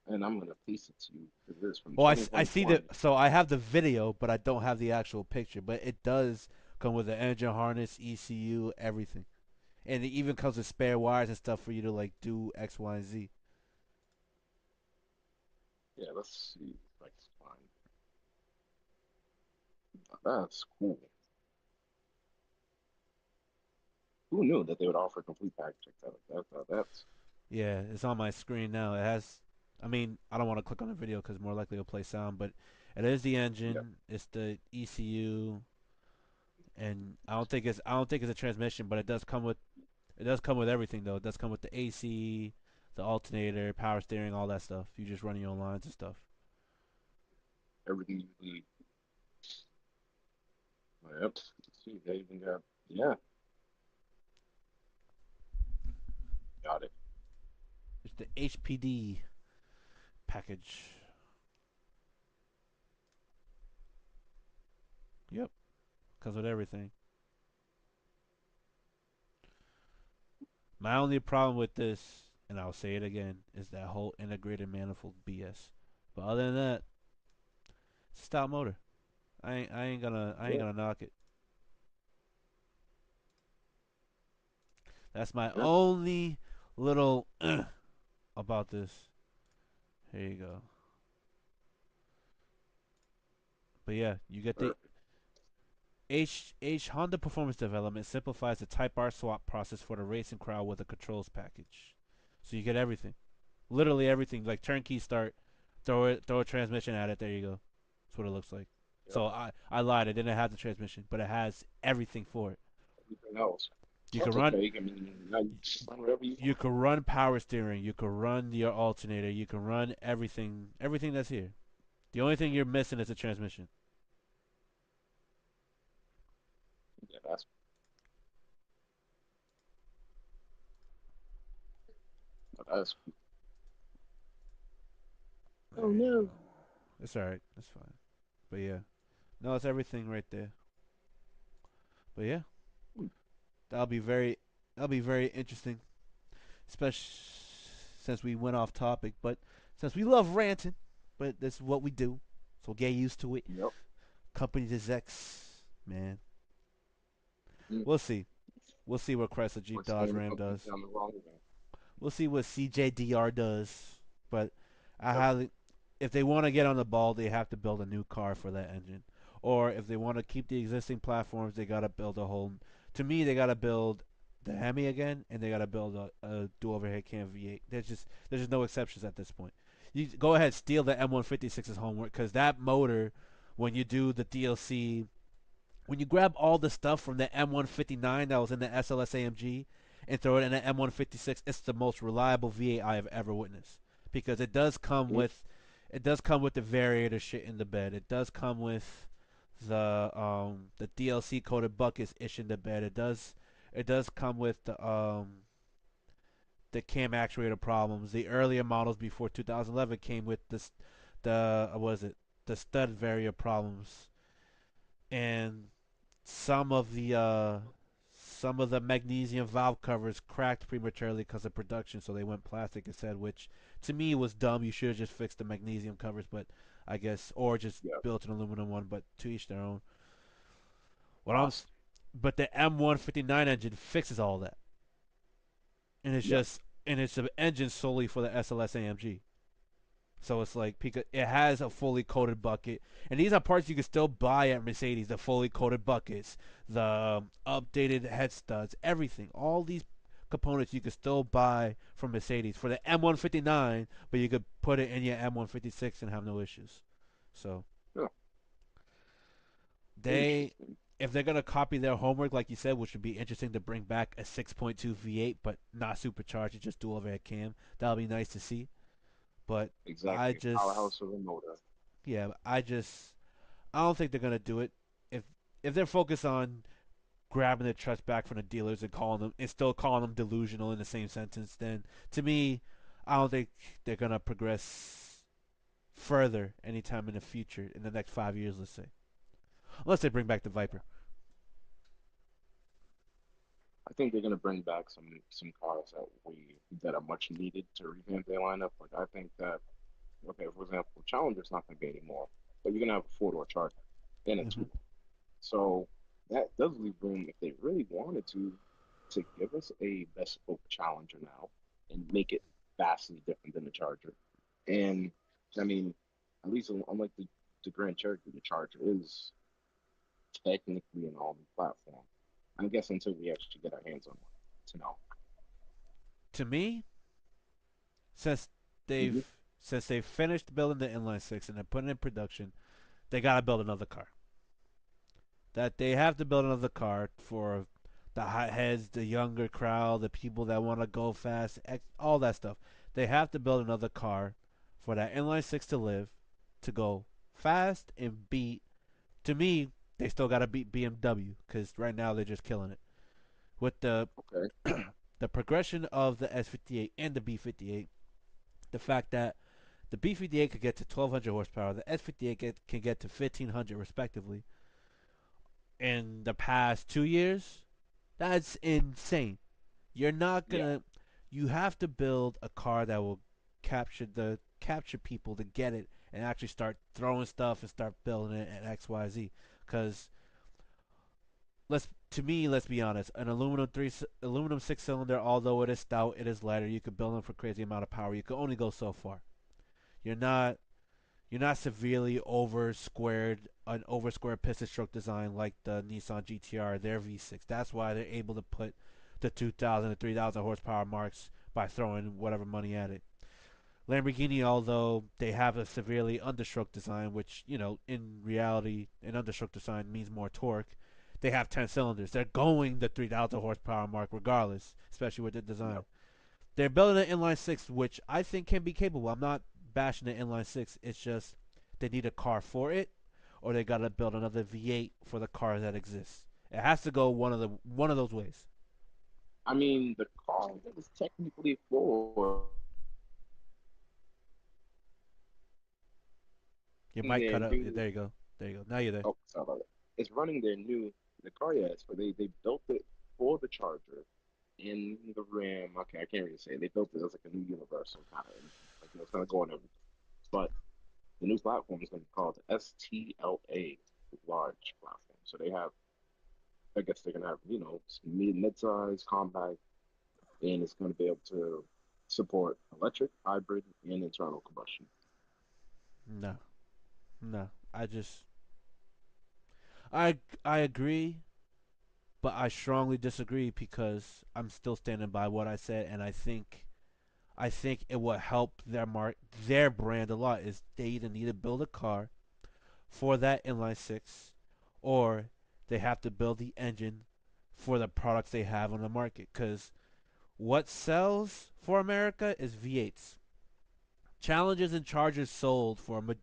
and I'm gonna paste it to you because it's from Well, I see the 2021. so I have the video, but I don't have the actual picture. But it does come with the engine harness, ECU, everything, and it even comes with spare wires and stuff for you to like do X, Y, and Z. Yeah, let's see if I can find. That's cool. Who knew that they would offer a complete package like that's Yeah, it's on my screen now. It has. I mean, I don't want to click on the video because more likely it'll play sound, but it is the yeah, engine. It's the ECU, and I don't think it's a transmission, but it does come with everything though. It does come with the AC, the alternator, power steering, all that stuff. You just run your own lines and stuff. everything you need. Yep. Let's see, they even got yeah, got it. It's the HPD package. Yep, comes with everything. My only problem with this, and I'll say it again, is that whole integrated manifold BS. But other than that, it's a stout motor. I ain't Yeah, gonna knock it. That's my yeah, only little about this. Here you go. But yeah, you get the perfect. H Honda Performance Development simplifies the Type R swap process for the racing crowd with a controls package. So you get everything, literally everything, like turnkey start, throw a transmission at it. There you go. That's what it looks like. Yep, So I lied. I didn't have the transmission, but it has everything for it. everything else. You can That's run okay. I mean, now you can run whatever you you want. can run power steering. You can run your alternator. You can run everything that's here. The only thing you're missing is a transmission. Yeah, that's oh There you no. go. It's all right. It's fine. But yeah, no, it's everything right there. But yeah, Hmm, that'll be very that'll be very interesting, especially since we went off topic. But since we love ranting, but this is what we do, so get used to it. yep. Company execs, man. Mm. We'll see. We'll see what Chrysler Jeep We're Dodge steering the Ram company does. down the wrong way. We'll see what CJDR does. But I Yep. highly, if they want to get on the ball, they have to build a new car for that engine. Or if they want to keep the existing platforms, they gotta build a whole. To me, they gotta build the Hemi again, and they gotta build a dual overhead cam V8. There's just no exceptions at this point. You go ahead, steal the M156's homework because that motor, when you do the DLC, when you grab all the stuff from the M159 that was in the SLS AMG and throw it in the M156, it's the most reliable V8 I have ever witnessed because Mm. it does come with the variator shit in the bed. It does come with the DLC coated buckets ish in the bed. It does come with the cam actuator problems. The earlier models before 2011 came with this the what is it the stud variant problems and some of the magnesium valve covers cracked prematurely because of production, so they went plastic instead, which to me was dumb. You should have just fixed the magnesium covers, but I guess or just Yep. built an aluminum one. But to each their own. What I'm, Lost. but the M159 engine fixes all that, and Yep. it's an engine solely for the SLS AMG. So it's like it has a fully coated bucket, and these are parts you can still buy at Mercedes. The fully coated buckets, the updated head studs, everything. All these components you can still buy from Mercedes for the M159, but you could put it in your M156 and have no issues. So Yeah. they, Interesting. if they're gonna copy their homework, like you said, which would be interesting to bring back a 6.2 V8, but not supercharged, just dual overhead cam. That'll be nice to see. But I Exactly. just Powerhouse of a motor. yeah, I don't think they're gonna do it. If if they're focused on grabbing the trust back from the dealers and calling them and still calling them delusional in the same sentence, then to me, I don't think they're gonna progress further anytime in the future in the next 5 years, let's say, unless they bring back the Viper. I think they're gonna bring back some cars that are much needed to revamp their lineup. Like I think that okay, for example, Challenger's not gonna be anymore, but you're gonna have a four-door Charger and a Mm-hmm. two. So that does leave room if they really wanted to give us a bespoke Challenger now and make it vastly different than the Charger. And I mean, at least unlike the Grand Cherokee, the Charger is technically an all-new platform. I guess until we actually get our hands on one to know. To me, since they've Hmm. since they've finished building the inline six and they're putting it in production, they gotta build another car. That they have to build another car for the hotheads, the younger crowd, the people that want to go fast, all that stuff. They have to build another car for that inline six to live, to go fast and beat. To me, they still got to beat BMW because right now they're just killing it with the Okay. the progression of the S58 and the B58. The fact that the B58 could get to 1200 horsepower, the S58 can get to 1500 respectively in the past 2 years. That's insane. You're not Yeah. gonna. You have to build a car that will capture people to get it and actually start throwing stuff and start building it at XYZ. Because let's be honest, an aluminum 6 cylinder, although it is stout, it is lighter. You could build them for crazy amount of power. You could only go so far. You're not you're not severely over squared piston stroke design like the Nissan GTR, their V6. That's why they're able to put the 2,000 to 3,000 horsepower marks by throwing whatever money at it. Lamborghini, although they have a severely understroke design, which in reality, an understroke design means more torque. They have 10 cylinders. They're going the 3,000 horsepower mark regardless, especially with the design. Yep. They're building an inline six, which I think can be capable. I'm not bashing the inline six. It's just they need a car for it, or they gotta build another V8 for the car that exists. It has to go one of those ways. I mean, the car that is technically for Your mic their cut out. new. There you go. There you go. Now you're there. Oh, sorry about that. It's running their new the car. Yes, but they built it for the Charger in the Ram. Okay, I can't really say it. They built it as like a new universal kind of, like it's gonna go on everything. But the new platform is gonna be called STLA, large platform. So they have, I guess they're gonna have mid-size, compact, and it's gonna be able to support electric, hybrid, and internal combustion. No, no. I agree, but I strongly disagree because I'm still standing by what I said, and I think it will help their brand a lot. Is they either need to build a car for that inline six, or they have to build the engine for the products they have on the market. Because what sells for America is V8s. Challengers and Chargers sold from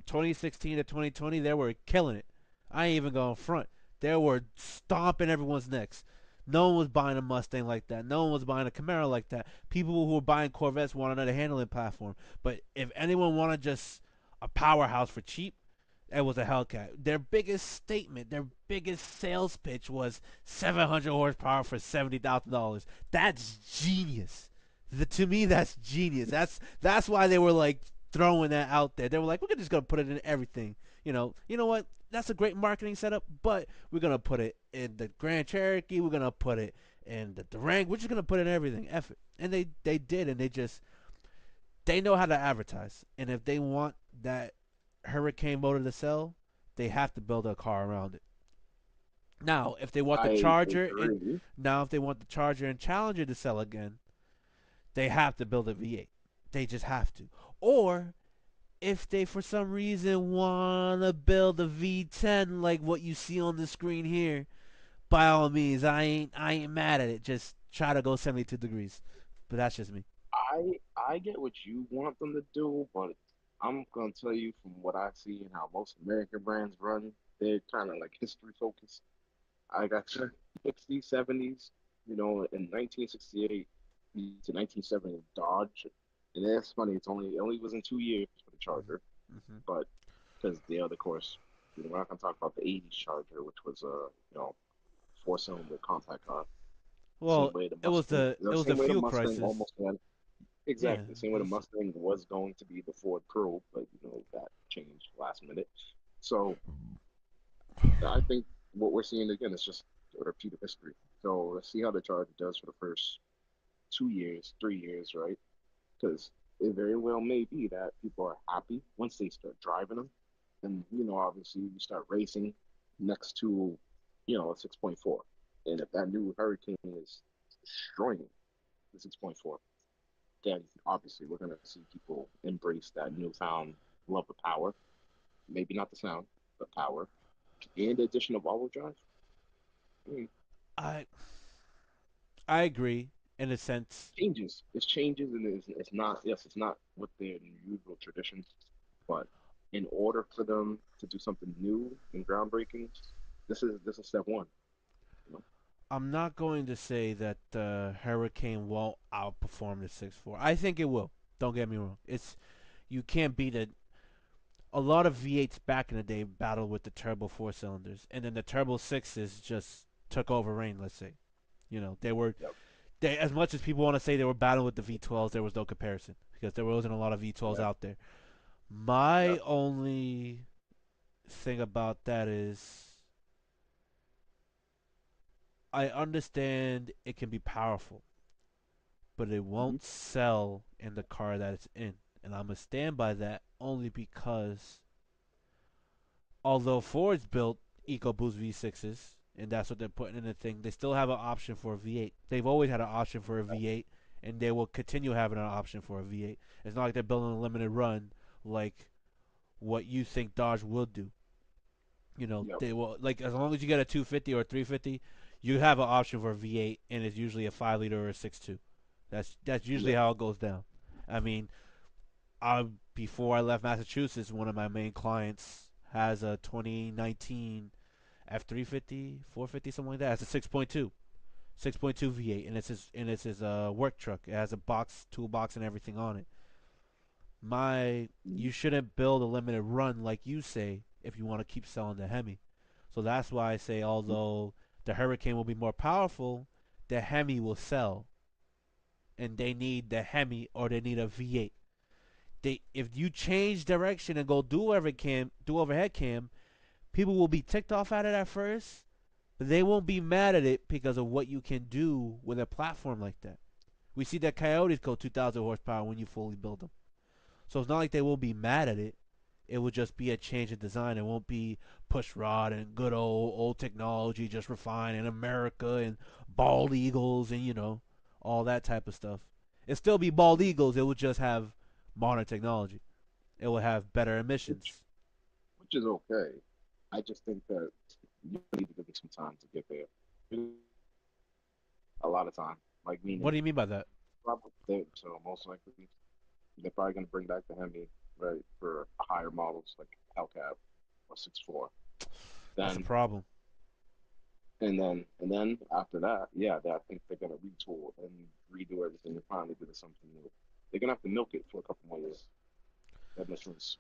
2016 to 2020. They were killing it. I ain't even going front. They were stomping everyone's necks. No one was buying a Mustang like that. No one was buying a Camaro like that. People who were buying Corvettes wanted another handling platform. But if anyone wanted just a powerhouse for cheap, it was a Hellcat. Their biggest statement, their biggest sales pitch was 700 horsepower for $70,000. That's genius. To me, that's genius. That's why they were like throwing that out there. They were like, we're just gonna put it in everything. You know what? That's a great marketing setup, but we're gonna put it in the Grand Cherokee. We're gonna put it in the Durang. We're just gonna put it in everything. F it. And they did, and they know how to advertise. And if they want that Hurricane motor to sell, they have to build a car around it. Now, if they want the I Charger and agree. now if they want the Charger and Challenger to sell again, they have to build a V8. They just have to. Or if they for some reason want to build a V10 like what you see on the screen here, by all means, I ain't mad at it. Just try to go 72 degrees. But that's just me. I get what you want them to do, but I'm gonna tell you from what I see and how most American brands run, they're kind of like history focused. I got you. 60s, 70s, in 1968 to 1970, Dodge, and that's funny. It only was in 2 years for the Hmm. Charger, Hmm. but because the other course, we're not gonna talk about the '80s Charger, which was a four-cylinder compact car. Well, Same way the it was Mustang, the same way the fuel Mustang crisis. almost had Yeah, exactly the same it way the was. Mustang was going to be the Ford Probe, but that changed last minute. So I think what we're seeing again is just a repeat of history. So let's see how the Charger does for the first 2 years, 3 years, right? Because it very well may be that people are happy once they start driving them, and obviously you start racing next to a 6.4, and if that new Hurricane is destroying the 6.4, then obviously we're going to see people embrace that newfound love of power. Maybe not the sound, but power, and the addition of all-wheel drive. Mm, I I agree in a sense. changes. It's changes, and it's not. Yes, it's not what their usual traditions, but in order for them to do something new and groundbreaking, this is step one. You know? I'm not going to say that the Hurricane won't outperform the 6.4. I think it will. Don't get me wrong. It's you can't beat it. A lot of V8s back in the day battled with the turbo four cylinders, and then the turbo sixes just took over reign. Let's say, Yep. they as much as people want to say they were battling with the V12s, there was no comparison because there wasn't a lot of V12s Yeah. out there. My Yep. only thing about that is I understand it can be powerful, but it Hmm. won't sell in the car that it's in. And I'm going to stand by that only because although Ford's built EcoBoost V6s, and that's what they're putting in the thing, they still have an option for a V8. They've always had an option for a V8, and they will continue having an option for a V8. It's not like they're building a limited run like what you think Dodge will do. Yep. They will like as long as you get a 250 or a 350, you have an option for a V8, and it's usually a 5 liter or a 6.2. That's usually Yep. how it goes down. I mean, before I left Massachusetts, one of my main clients has a 2019 F350, 450, something like that. It's a 6.2 V8, and it's his work truck. It has a box, toolbox, and everything on it. Hmm. You shouldn't build a limited run like you say if you want to keep selling the Hemi. So that's why I say although the Hurricane will be more powerful, the Hemi will sell, and they need the Hemi or they need a V8. If you change direction and go do overhead cam, people will be ticked off at it at first, but they won't be mad at it because of what you can do with a platform like that. We see that Coyotes go 2,000 horsepower when you fully build them. So it's not like they will be mad at it. It will just be a change in design. It won't be push rod and good old technology just refined in America and bald eagles and all that type of stuff. It still be bald eagles. It would just have modern technology. It will have better Which emissions. which is okay. I just think that you need to give it some time to get there. A lot of time, like What meaning do you mean by that? probably so most likely they're probably going to bring back the Hemi, right, for higher models like Hellcat or 6.4. That's a Then problem. and then after that, yeah, I think they're going to retool and redo everything and finally do something new. They're going to have to milk it for a couple more years. That makes sense.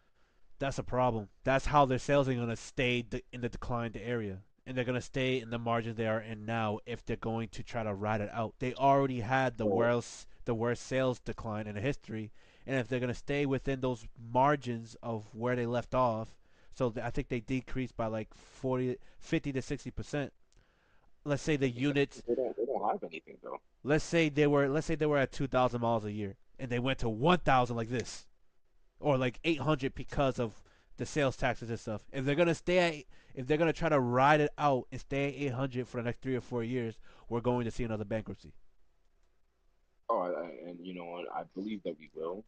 That's a problem. That's how their sales are going to stay in the declined area. And they're going to stay in the margins they are in now if they're going to try to ride it out. They already had So the worst sales decline in history. And if they're going to stay within those margins of where they left off, so I think they decreased by like 40, 50 to 60%. Let's say the units, they don't have anything though. let's say they were at 2,000 miles a year and they went to 1,000 like this or like 800 because of the sales taxes and stuff. If they're gonna try to ride it out and stay at 800 for the next 3 or 4 years, we're going to see another bankruptcy. Oh, and you know what? I believe that we will.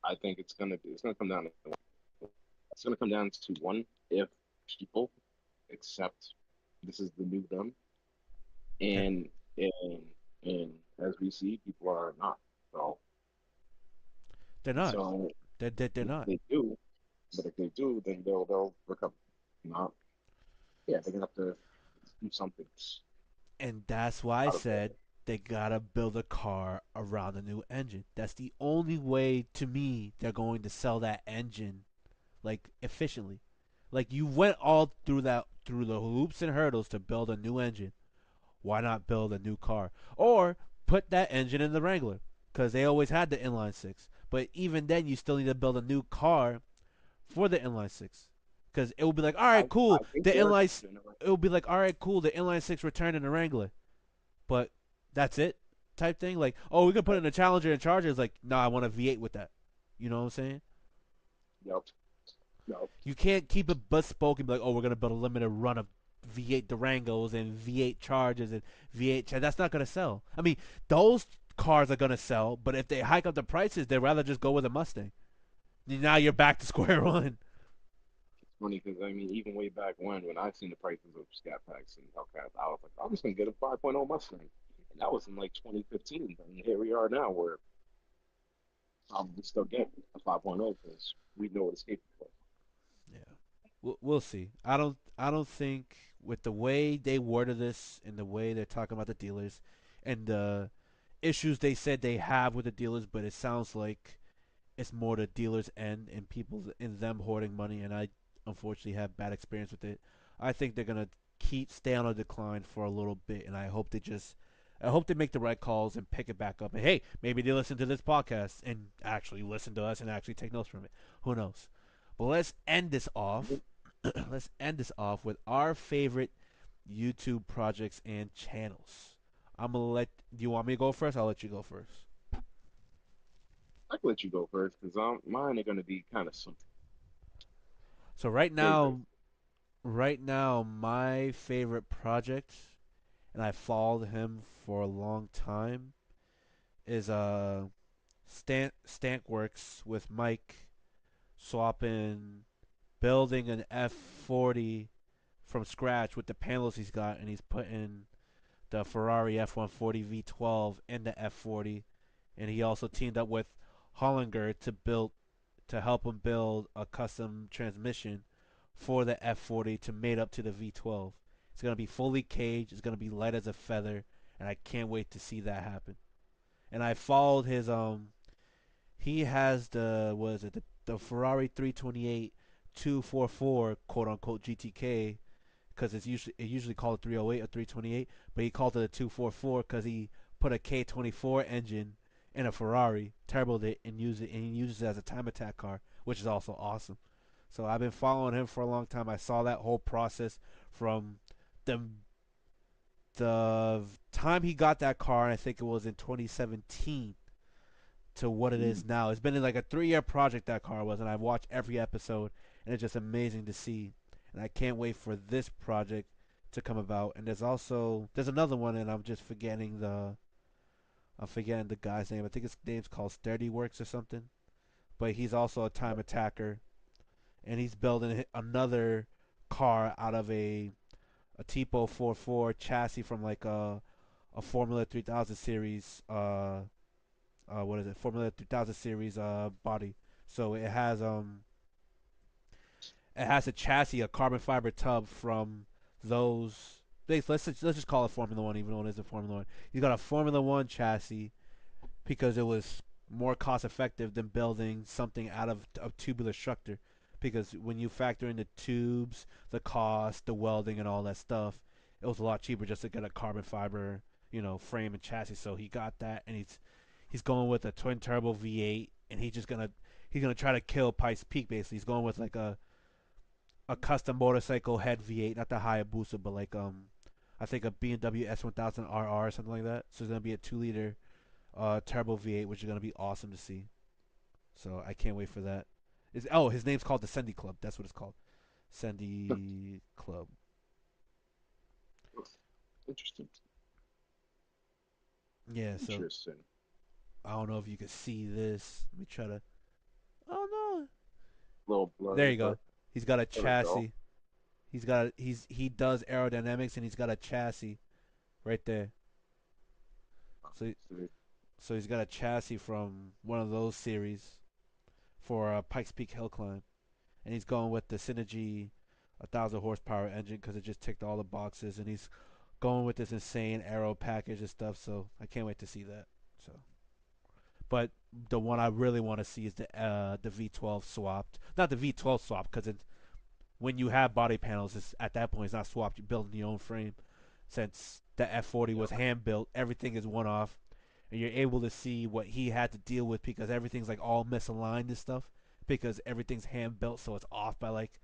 I think it's gonna come down to one if people accept this is the new them, Okay, and and and as we see, people are not. So they're not. so They're if not. they do, but if they do, then they'll recover. Not, yeah, they're gonna have to do something. And that's why I Out of said they gotta build a car around the new engine. That's the only way, to me, they're going to sell that engine like efficiently. Like you went all through that through the hoops and hurdles to build a new engine. Why not build a new car or put that engine in the Wrangler? Because they always had the inline six. But even then, you still need to build a new car for the inline six. Because it will be like, all right, I cool. think The they're inline, generally it will be like, all right, cool. The inline six returned in the Wrangler, but that's it, type thing. Like, oh, we can put it in a Challenger and Charger. It's like, no, I want a V8 with that. You know what I'm saying? yep, yep. You can't keep it bespoke and be like, oh, we're gonna build a limited run of V8 Durangos and V8 Chargers and V8. That's not gonna sell. I mean, those cars are gonna sell, but if they hike up the prices, they'd rather just go with a Mustang. Now you're back to square one. It's funny because I mean, even way back when I seen the prices of scat packs and Hellcats, I was like, I'm just gonna get a 5.0 Mustang, and that was in like 2015. And here we are now, where probably still get a 5.0 because we know what it's capable of. Yeah, we'll see. I don't think with the way they worded this and the way they're talking about the dealers and the issues they said they have with the dealers, but it sounds like it's more the dealers' end and people in them hoarding money. And I unfortunately have bad experience with it. I think they're gonna stay on a decline for a little bit, and I hope they make the right calls and pick it back up. And hey, maybe they listen to this podcast and actually listen to us and actually take notes from it. Who knows? But let's end this off. Let's end this off with our favorite YouTube projects and channels. I'm gonna let. Do you want me to go first? I'll let you go first. I can let you go first because mine are gonna be kind of simple, So very very right now, my favorite project, and I followed him for a long time, is Stankworks with Mike swapping, building an F40 from scratch with the panels he's got, and he's putting the Ferrari F140 V12 in the F40, and he also teamed up with Hollinger to help him build a custom transmission for the F40 to mate up to the V12. It's gonna be fully caged. It's gonna be light as a feather, and I can't wait to see that happen. And I followed his He has the what is it the Ferrari 328 244 quote unquote GTK because it usually called 308 or 328, but he called it a 244 because he put a K24 engine in a Ferrari, turboed it, and he uses it as a time attack car, which is also awesome. So I've been following him for a long time. I saw that whole process from the the time he got that car, and I think it was in 2017, to what it mm, is now. It's been like a 3 year project that car was, and I've watched every episode, and it's just amazing to see. And I can't wait for this project to come about. And there's another one, and I'm forgetting the guy's name. I think his name's called Sturdy Works or something. But he's also a time attacker, and he's building another car out of a Tipo 44 chassis from like a Formula 3000 series what is it, Formula 3000 series body. So it has a chassis, a carbon fiber tub from those. Let's just call it Formula One, even though it isn't Formula One. You got a Formula One chassis because it was more cost effective than building something out of a tubular structure. Because when you factor in the tubes, the cost, the welding, and all that stuff, it was a lot cheaper just to get a carbon fiber, frame and chassis. So he got that, and he's going with a twin turbo V8, and he's gonna try to kill Pikes Peak. Basically, he's going with like a custom motorcycle head V8, not the Hayabusa, but like I think a BMW S1000 RR or something like that. So it's gonna be a 2 liter turbo V8, which is gonna be awesome to see. So I can't wait for that. His name's called the Sendy Club. That's what it's called. Sendy Club. interesting. Yeah. So Interesting. I don't know if you can see this. Let me try to. Oh no. A little There blurry, you but go. He's got a there we go. chassis. He does aerodynamics, and he's got a chassis right there. So So, so he's got a chassis from one of those series for Pikes Peak Hill Climb, and he's going with the Synergy 1,000 horsepower engine because it just ticked all the boxes, and he's going with this insane aero package and stuff. So I can't wait to see that. So, but the one I really want to see is the V12 swapped. Not the V12 swap because when you have body panels, it's, at that point it's not swapped. You're building your own frame. Since the F40 was Yep. hand built, everything is one off, and you're able to see what he had to deal with because everything's like all misaligned and stuff because everything's hand built, so it's off by like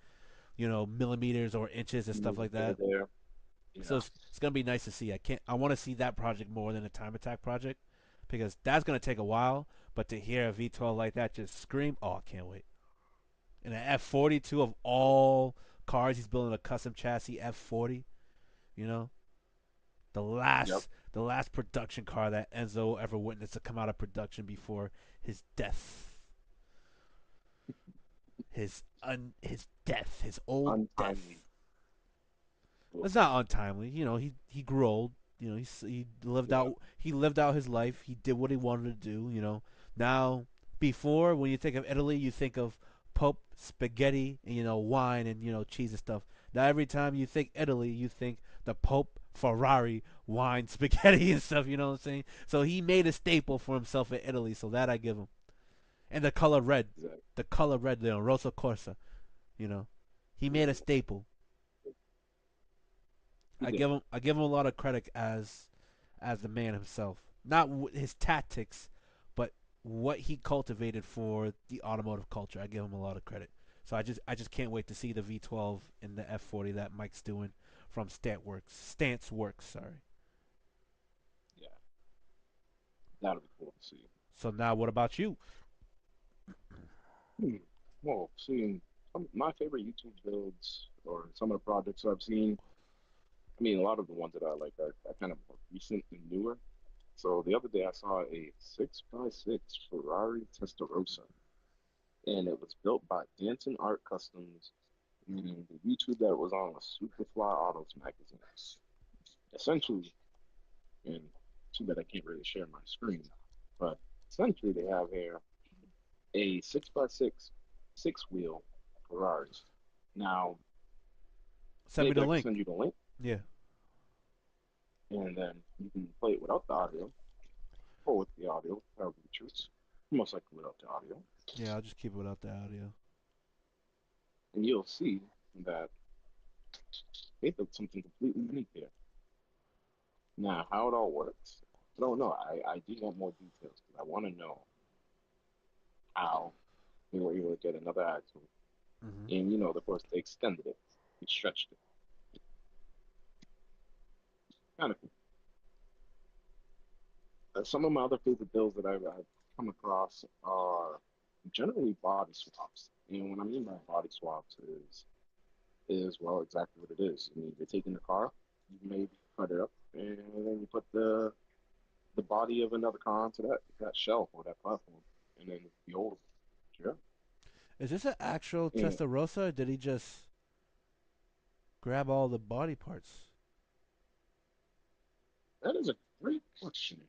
millimeters or inches and stuff Moving like here, that. there. So Yeah. it's gonna be nice to see. I want to see that project more than a time attack project because that's gonna take a while. But to hear a V12 like that just scream, oh, I can't wait. And an F42 of all cars, he's building a custom chassis F40. You know, the Yep. last production car that Enzo ever witnessed to come out of production before his death, his death, his old death. Untimely. It's Oof. not untimely. He grew old. Yeah. he lived out his life. He did what he wanted to do. Now before when you think of Italy, you think of Pope spaghetti and wine and cheese and stuff. Now every time you think Italy, you think the Pope Ferrari wine spaghetti and stuff. You know what I'm saying? So he made a staple for himself in Italy. So that I give him. And Exactly. the color red, Rosa Corsa. You know, he made a Yeah. staple. He did. I give him a lot of credit as the man himself, not his tactics, but what he cultivated for the automotive culture. I give him a lot of credit. So I just can't wait to see the V12 and the F40 that Mike's doing from Stance Works. Sorry. Yeah. That'll be cool to see. So now what about you? Hmm. Well, seeing my favorite YouTube builds or some of the projects I've seen, I mean, a lot of the ones that I like are kind of more recent and newer. So the other day I saw a 6x6 Ferrari Testarossa, and it was built by Danton Art Customs, meaning the YouTube that was on a Superfly Autos magazine. Essentially, and too bad I can't really share my screen, but essentially they have here a 6x6 six-wheel Ferrari. Now, Send me maybe the I can link. send you the link, Yeah, and then you can play it without the audio or with the audio, however you choose. Most likely without the audio, yeah. I'll just keep it without the audio. and you'll see that they built something completely unique here. Now, how it all works, I don't know. I do want more details because I want to know how they were able to get another axle. Hmm. And, of course, they extended it, they stretched it. Kind of cool. Some of my other favorite builds that I've come across are generally body swaps. And what I mean by body swaps is well exactly what it is. I mean, you're taking the car, you maybe cut it up, and then you put the body of another car onto that shelf or that platform, and then the old yeah. Is this an actual And Testarossa? Or did he just grab all the body parts? that is a great question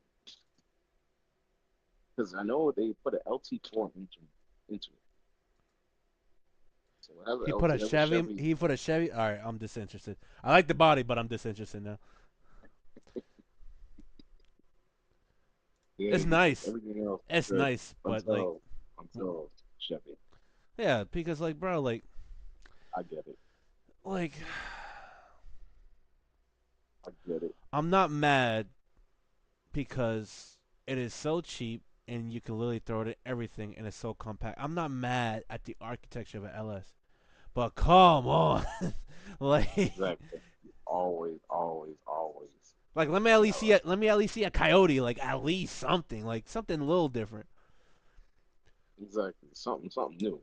because I know they put an LT4 into it. So whatever He put a LT, whatever Chevy. Chevy, He put a Chevy. All right, I'm disinterested. I like the body, but I'm disinterested now. yeah, It's he took nice. everything else It's good nice, but like, until until Chevy. yeah, because like, bro, I get it. like, I get it. I'm not mad because it is so cheap and you can literally throw it in everything and it's so compact. I'm not mad at the architecture of an LS, but come on, like, Exactly. Always, always, always. let me at least see Ella. a coyote, like at least something, like something a little different. Exactly. Something new.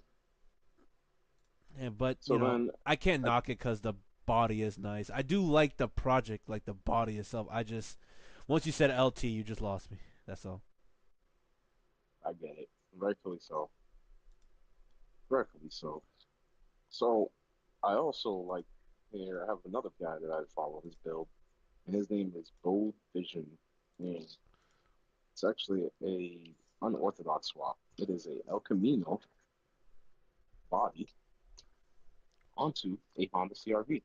And but So then, I can't I, knock it because the body is nice. I do like the project, like the body itself. I just once you said LT, you just lost me. That's all. I get it. Rightfully so. Rightfully so. So, I also like here. I have another guy that I follow his build, and his name is Bold Vision, and it's actually a unorthodox swap. It is a El Camino body onto a Honda CRV.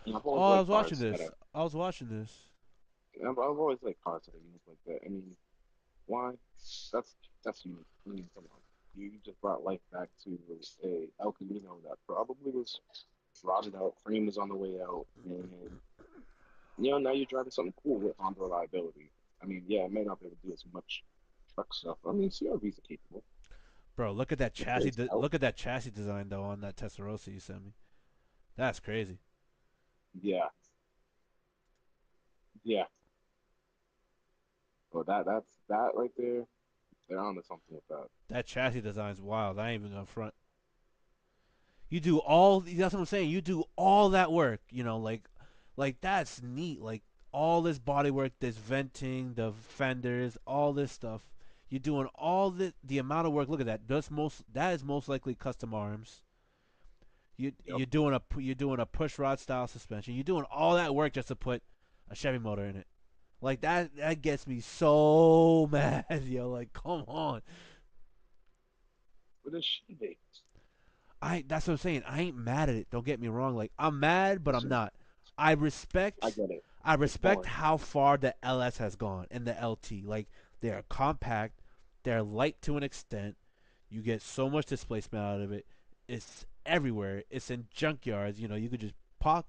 And I've Oh, always I liked was watching cars that this. are. I was watching this. I've always liked cars that are unique like that. I mean, why? That's that's unique. I mean, come on. You just brought life back to a El Camino that probably was rotted out, frame was on the way out, and now you're driving something cool with Honda reliability. I mean, yeah, it may not be able to do as much truck stuff. I mean, CRVs are capable. Bro, look at that It chassis. plays out. Look at that chassis design though on that Testarossa you sent me. That's crazy. Yeah, yeah. But that right there. They're onto something with that. That chassis design's wild. I ain't even gonna front. You do all. That's what I'm saying. You do all that work. Like that's neat. Like all this body work, this venting, the fenders, all this stuff. You're doing all the amount of work. Look at that. That is most likely custom arms. Yep. You're doing a push rod style suspension. You're doing all that work just to put a Chevy motor in it. Like that gets me so mad, yo. Like come on. But it's Chevy. I That's what I'm saying. I ain't mad at it. Don't get me wrong. Like I'm mad, but I'm Listen, not. I I respect get it. I It's respect boring. how far the LS has gone and the LT. Like they're compact, they're light to an extent. You get so much displacement out of it. It's everywhere. It's in junkyards. You could just park.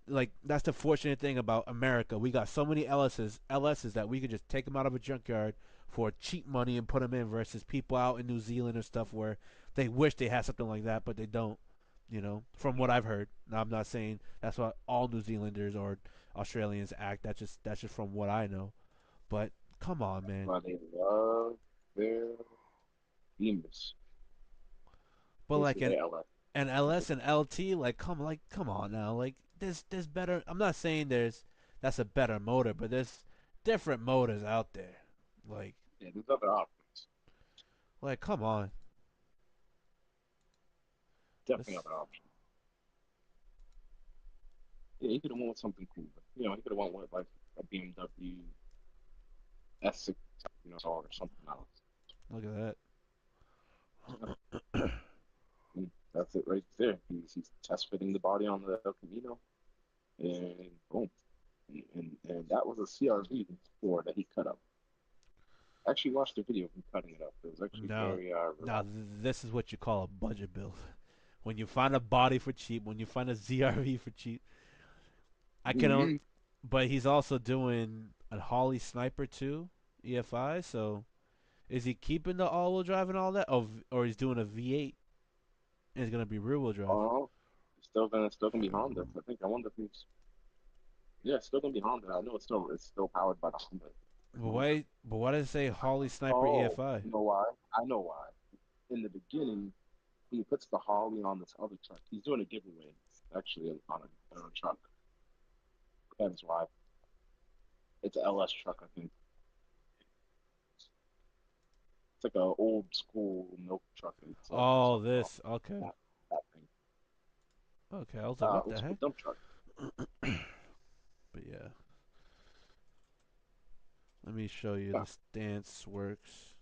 Like that's the fortunate thing about America. We got so many LSs that we could just take them out of a junkyard for cheap money and put them in versus people out in New Zealand or stuff where they wish they had something like that but they don't. From what I've heard. Now I'm not saying that's what all New Zealanders or Australians act. That's just from what I know. But come on, man. But they love their Beamers. But like Basically, their LS. an LS and LT, like come on now. Like there's better. I'm not saying that's a better motor, but there's different motors out there. Like Yeah, there's other options. like come on. Definitely This other options. Yeah, you could have went with something cool. You could have went with like a BMW S6, or something else. Look at Yeah, that. that's it right there. He's test fitting the body on the El Camino, and boom. And that was a CRV before that he cut up. I actually watched the video of him cutting it up. It was actually now very now relaxed. this is what you call a budget build. When you find a body for cheap, when you find a ZRV for cheap, I can only. Mm-hmm. But he's also doing a Holly Sniper too, EFI. So is he keeping the all-wheel drive and all that? Oh, or he's doing a V8 and it's gonna be rear-wheel drive. Oh, it's still gonna be Honda. I think I wonder if he's yeah, it's still gonna be Honda. I know it's still powered by the Honda motor. But why does it say Holly Sniper Oh, EFI? you know why? I know why. In the beginning, he puts the Harley on this other truck. He's doing a giveaway actually on a truck. That is why. It's an LS truck, I think. It's like an old school milk truck. It's Oh, something wrong this. Okay. with that thing. Okay. I was like, what Old the school heck? dump truck. But yeah, let me show you Yeah. the stance works.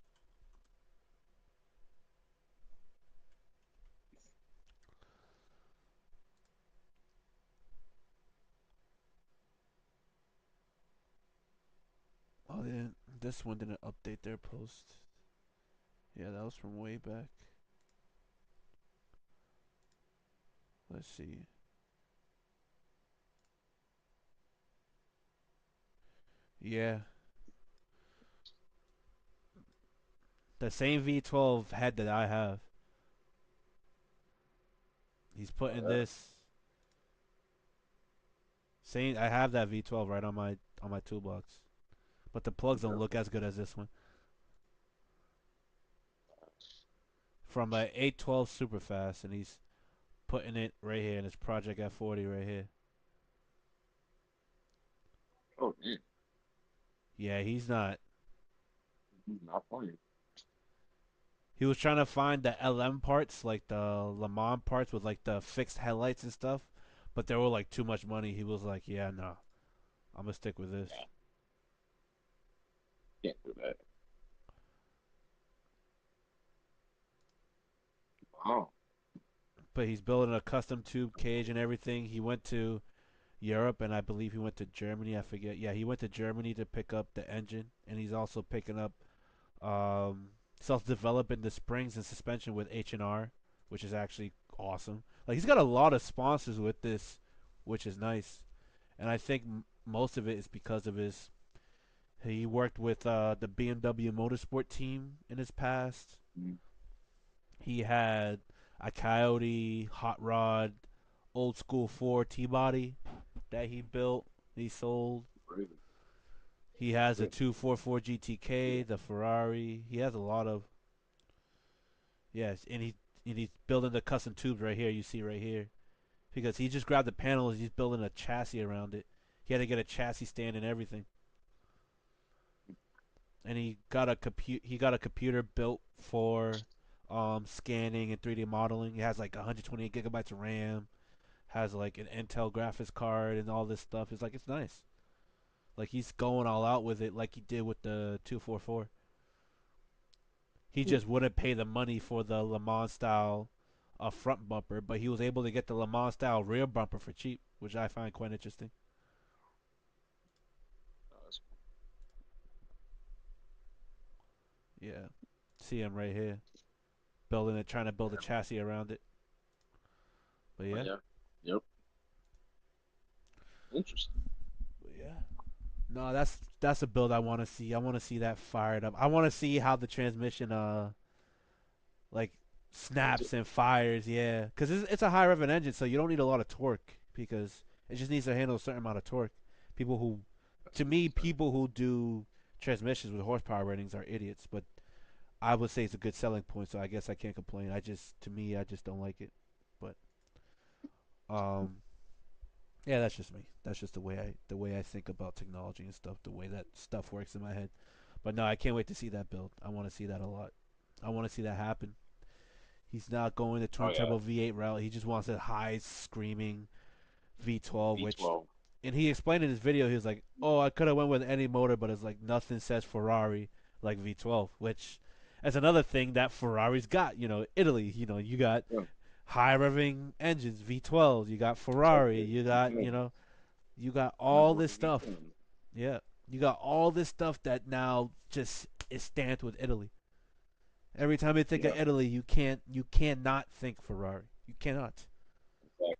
Oh, this one didn't update their post. Yeah, that was from way back. Let's see. Yeah, the same V12 head that I have. He's putting Uh, this same. I have that V12 right on my toolbox, but the plugs don't look as good as this one. From a 812 Superfast, and he's putting it right here in his Project F40 right here. oh, man. Yeah, he's not. He's not playing. He was trying to find the LM parts, like the Le Mans parts with like the fixed headlights and stuff, but they were like too much money. He was like, "Yeah, no, I'm gonna stick with this." Yeah, can't do that. Wow. But he's building a custom tube cage and everything. He went to Europe, and I believe he went to Germany. I forget. Yeah, he went to Germany to pick up the engine, and he's also picking up um, self-developing the springs and suspension with H&R, which is actually awesome. Like he's got a lot of sponsors with this, which is nice. And I think most of it is because of his. He worked with the BMW Motorsport team in his past. Mm, He had a Coyote, Hot Rod, old school Ford T-body that he built. He sold. really, He has a really 244 GTK, cool. the Ferrari. He has a lot of yes, and he's building the custom tubes right here. You see right here because he just grabbed the panels. He's building a chassis around it. He had to get a chassis stand and everything, and he got a computer built for scanning and 3D modeling. It has like 128 gigabytes of RAM. Has like an Intel graphics card and all this stuff. It's like it's nice. Like he's going all out with it, like he did with the 244. He Hmm. just wouldn't pay the money for the Le Mans style front bumper, but he was able to get the Le Mans style rear bumper for cheap, which I find quite interesting. That's Yeah, see him right here building it, trying to build a cool. chassis around it. But Oh yeah, yeah. Yep. Interesting. but yeah. No, that's a build I want to see. I want to see that fired up. I want to see how the transmission like Holds it. snaps and fires. Yeah, because it's a high rev engine, so you don't need a lot of torque because it just needs to handle a certain amount of torque. People who, That's to what I'm me, saying. people who do transmissions with horsepower ratings are idiots. But I would say it's a good selling point, so I guess I can't complain. To me, I just don't like it. But um, yeah, that's just me. That's just the way I think about technology and stuff. The way that stuff works in my head. But no, I can't wait to see that build. I want to see that a lot. I want to see that happen. He's not going the Oh twin yeah. turbo V8 route. He just wants a high screaming V12, which, V12. and he explained in his video, he was like, "Oh, I could have went with any motor, but it's like nothing says Ferrari like V12." Which, as another thing that Ferrari's got, Italy, you got Yeah. high revving engines, V12. You got Ferrari. Exactly. You got, V10. you got Why not all go with this the stuff. V10? Yeah, you got all this stuff that now just is stamped with Italy. Every time you think of Yeah. Italy, you cannot think Ferrari. You cannot. Exactly.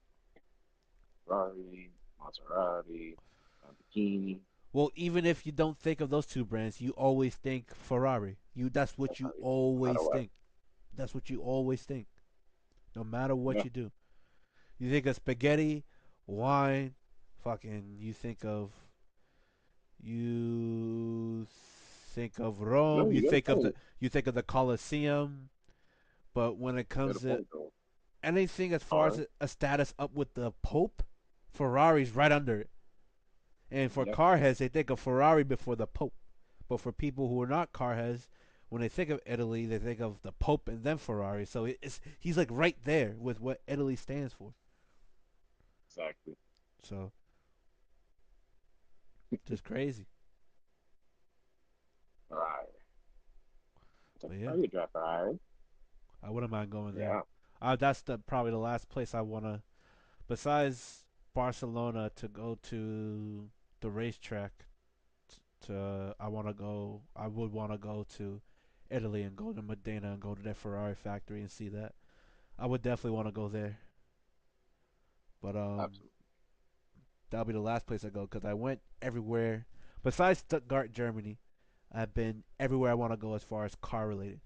Ferrari, Maserati, Lamborghini. Well, even if you don't think of those two brands, you always think Ferrari. That's what That's how you you think, no always matter what. think. That's what you always think, no matter what Yeah. you do. You think of spaghetti, wine, fucking. You think of No, Rome. you got a point. You think of the Colosseum. But when it You got comes a to point though. anything as far Car. as a status up with the Pope, Ferrari's right under it. And for Yeah. car heads, they think of Ferrari before the Pope. But for people who are not car heads, when they think of Italy, they think of the Pope and then Ferrari. So he's like right there with what Italy stands for. Exactly. So just crazy. All right. But yeah, Oh, you drive right. I wouldn't mind going there. Yeah. That's probably the last place I wanna, besides Barcelona, to go to the racetrack. I want to go. I would want to go to Italy and go to Modena and go to their Ferrari factory and see that. I would definitely want to go there. But Absolutely. that'll be the last place I go because I went everywhere besides Stuttgart, Germany. I've been everywhere I want to go as far as car related.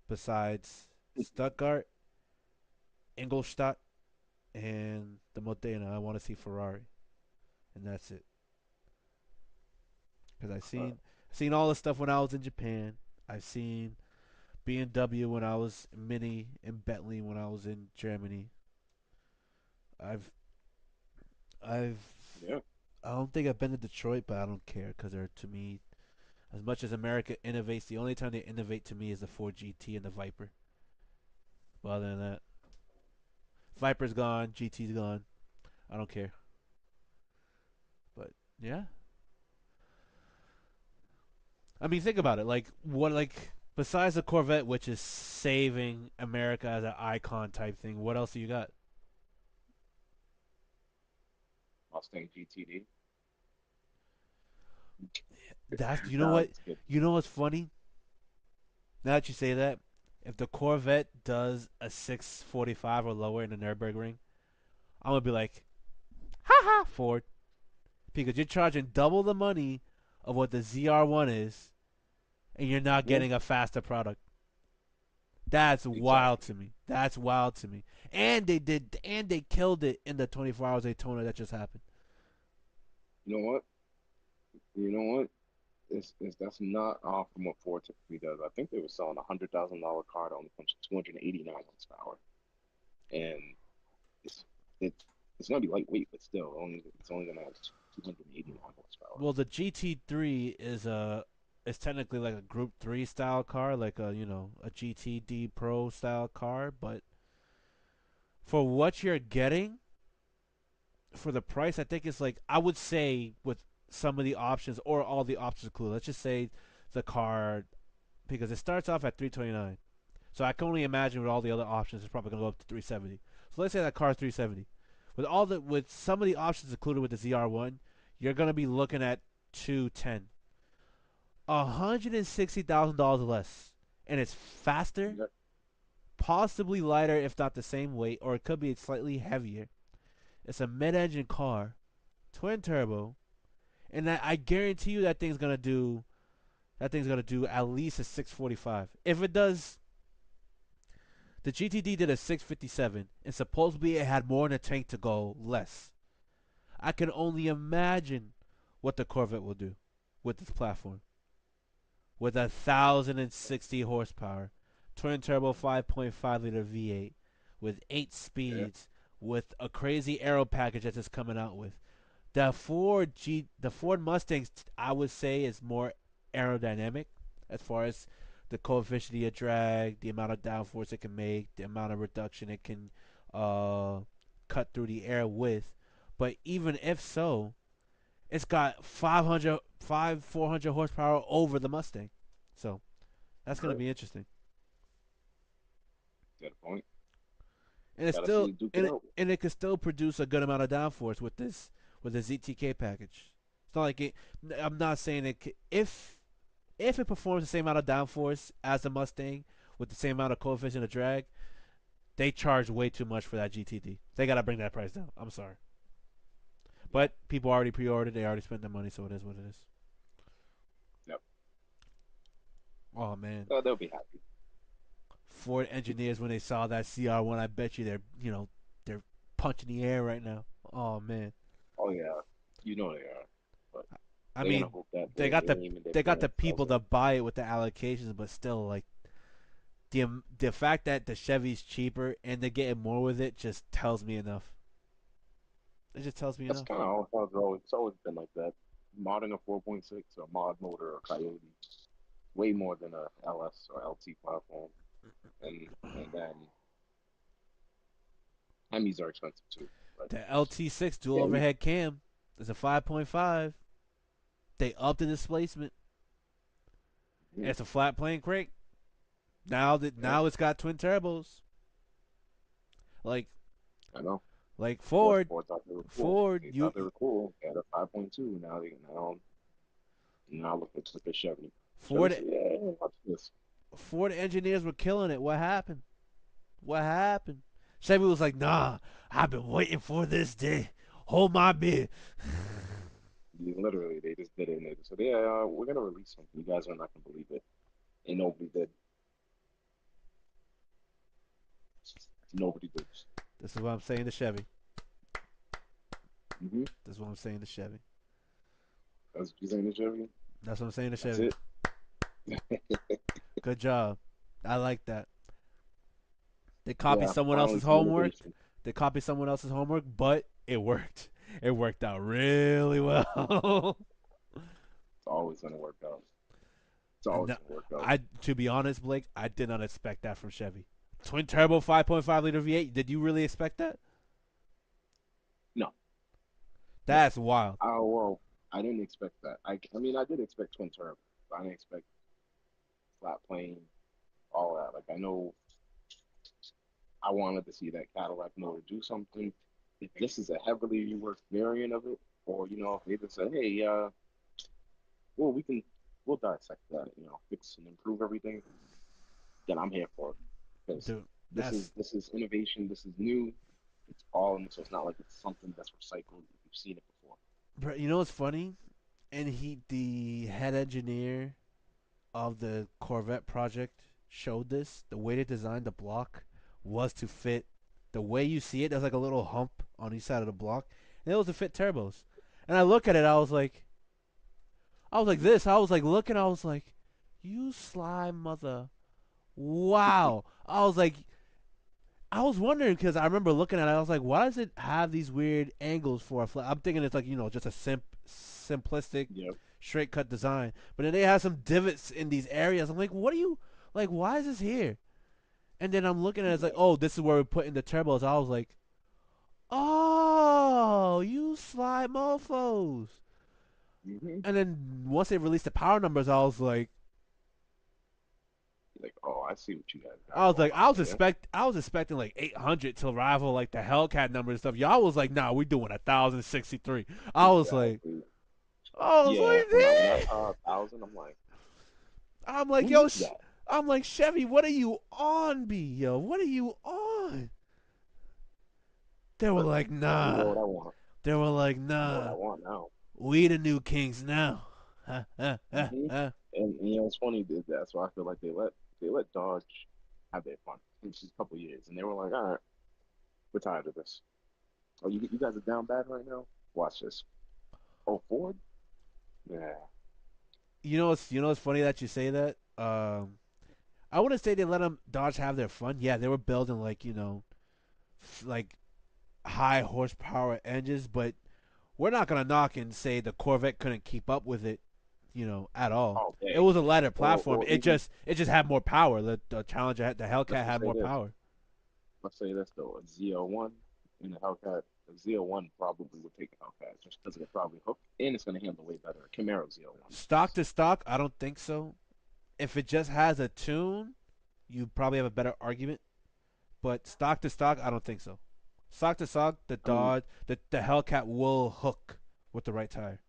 Besides Stuttgart, Ingolstadt, and the Modena, I want to see Ferrari, and that's it. Because I've seen all the stuff when I was in Japan. I've seen BMW when I was Mini and Bentley when I was in Germany. I've I've Yeah. I don't think I've been to Detroit, but I don't care because they're to me as much as America innovates. The only time they innovate to me is the Ford GT and the Viper. But other than that, Viper's gone, GT's gone. I don't care. But yeah, I mean think about it. Like what like besides the Corvette, which is saving America as an icon type thing, what else do you got? Mustang GTD. That's you know Nah, I'm what just kidding. you know what's funny. Now that you say that, if the Corvette does a 645 or lower in the Nurburgring, I'm gonna be like, haha, Ford, because you're charging double the money of what the ZR1 is, and you're not Yeah, getting a faster product. That's wild exactly. to me. That's wild to me. And they killed it in the 24 hours Daytona that just happened. You know what? You know what? It's that's not from what Ford typically does. I think they were selling $100,000 car that only comes to 289 horsepower, and it's it, it's gonna be lightweight, but still, only it's only gonna have 289 horsepower. Well, the GT3 is technically like a Group 3 style car, like a a GTD Pro style car, but for what you're getting for the price, I think it's like I would say with some of the options or all the options included. Let's just say the car because it starts off at 329. So I can only imagine with all the other options, it's probably gonna go up to 370. So let's say that car is 370. With some of the options included with the ZR1, you're gonna be looking at 210, $160,000 less, and it's faster, Yep. possibly lighter if not the same weight, or it could be slightly heavier. It's a mid-engine car, twin turbo, and I guarantee you that thing's gonna do at least a 645. If it does, the GTD did a 657, and supposedly it had more in the tank to go less. I can only imagine what the Corvette will do with this platform. With 1,060 horsepower, twin turbo 5.5 liter V8, with 8 Yeah. speeds, with a crazy aero package that it's coming out with. The Ford Mustangs, I would say, is more aerodynamic as far as the coefficient of drag, the amount of downforce it can make, the amount of reduction it can uh, cut through the air with. But even if so, it's got 400 horsepower over the Mustang. So that's gonna Right. be interesting. Got a point. And it's Gotta see still you duke it and out. it can still produce a good amount of downforce with the ZTK package. It's not like it. I'm not saying it. If it performs the same amount of downforce as the Mustang with the same amount of coefficient of drag, they charge way too much for that GTD. They gotta bring that price down. I'm sorry, Yeah. but people already pre-ordered. They already spent their money, so it is what it is. Yep. Oh man, They'll be happy. Ford engineers when they saw that CR1, I bet you they're punching the air right now. Oh man, Oh yeah, you know they are, but I they're gonna mean hope that they their got name and their the brand sells people to out. buy it with the allocations, but still like the fact that the Chevy's cheaper and they're getting more with it just tells me enough. It just tells me That's enough. kind of how it's always been like that. Modding a 4.6 or mod motor or Coyote way more than a LS or LT platform, and then Hemis are expensive too. But The LT6 dual yeah, overhead cam is a 5.5. They upped the displacement. And mhm, it's a flat plane crank. yeah, Now it's got twin turbos. Like I know. like Ford, Ford, Ford thought they were cool. Ford, They you thought they were cool. They had a 5.2. Now look at the Chevy. Chevy Ford said, "Yeah, watch this." Ford engineers were killing it. What happened? What happened? Chevy was like, nah, I've been waiting for this day. Hold my beer. Literally, they just did it, and they just said, "Yeah, we're gonna release something. You guys are not gonna believe it." And nobody did. Nobody did. This is what I'm saying to Chevy. Mm-hmm. This is what I'm saying to Chevy. That's what you saying to Chevy. That's what I'm saying to That's Chevy. it. Good job. I like that. They copied Yeah, someone finally else's some homework. innovation. They copied someone else's homework, but it worked. It worked out really well. It's always gonna work out. It's always No, gonna work out. I to be honest, Blake, I did not expect that from Chevy. Twin turbo 5.5 liter V8. Did you really expect that? No, no. That's wild. Oh well, I didn't expect that. I mean, I did expect twin turbo, but I didn't expect flat plane, all that. Like I know I wanted to see that Cadillac motor do something, if this is a heavily reworked variant of it, or if they just say, hey, well, we'll dissect that, fix and improve everything, then I'm here for it because Dude, this that's is this is innovation, this is new, it's all in, so it's not like it's something that's recycled. You've seen it before. bro, you know what's funny? And the head engineer of the Corvette project showed this. The way they designed the block was to fit the way you see it. There's like a little hump on each side of the block, and it was to fit turbos. And I look at it, I was like Mhm. this. I was like looking. I was like, you sly mother. Wow. I was wondering because I remember looking at it. I was like, why does it have these weird angles for a flat? I'm thinking it's like just a simplistic, Yep. straight cut design. But then they have some divots in these areas. I'm like, what are you like? Why is this here? And then I'm looking at it, it's like, Yeah. oh, this is where we put in the turbos. I was like, oh, you sly mofos. Hmm. And then once they released the power numbers, Like, oh, I see what you guys got going on here. I was expecting like 800 to rival like the Hellcat number and stuff. Y'all was like, nah, we doing 1,063. Exactly. I was Yeah. like, When I this. saw 1,000, I'm like, I'm like, who yo, needs that? I'm like, Chevy, what are you on, B, yo? What are you on? They were But like, you know nah. what I want. They were like, You know what I nah. want now. We the new kings now. Hmm. And it's funny that that's why I feel like they let Dodge have their fun. It's just a couple years, and they were like, all right, we're tired of this. Oh, you guys are down bad right now. Watch this. Oh, Ford? Yeah. You know what's funny that you say that. I wouldn't say they let them Dodge have their fun. Yeah, they were building like like high horsepower engines, but we're not gonna knock and say the Corvette couldn't keep up with it, at all. It Okay. was a lighter platform. Or It even just had more power. The Challenger, the let's Hellcat just had say more this. power. Let's say this though. A Z01 and a Hellcat. A Z01 probably would take a Hellcat just because it probably hook and it's going to handle way better. A Camaro Z01 at Stock least. to stock, I don't think so. If it just has a tune, you probably have a better argument. But stock to stock, I don't think so. Stock to stock, I mean, the Hellcat will hook with the right tire.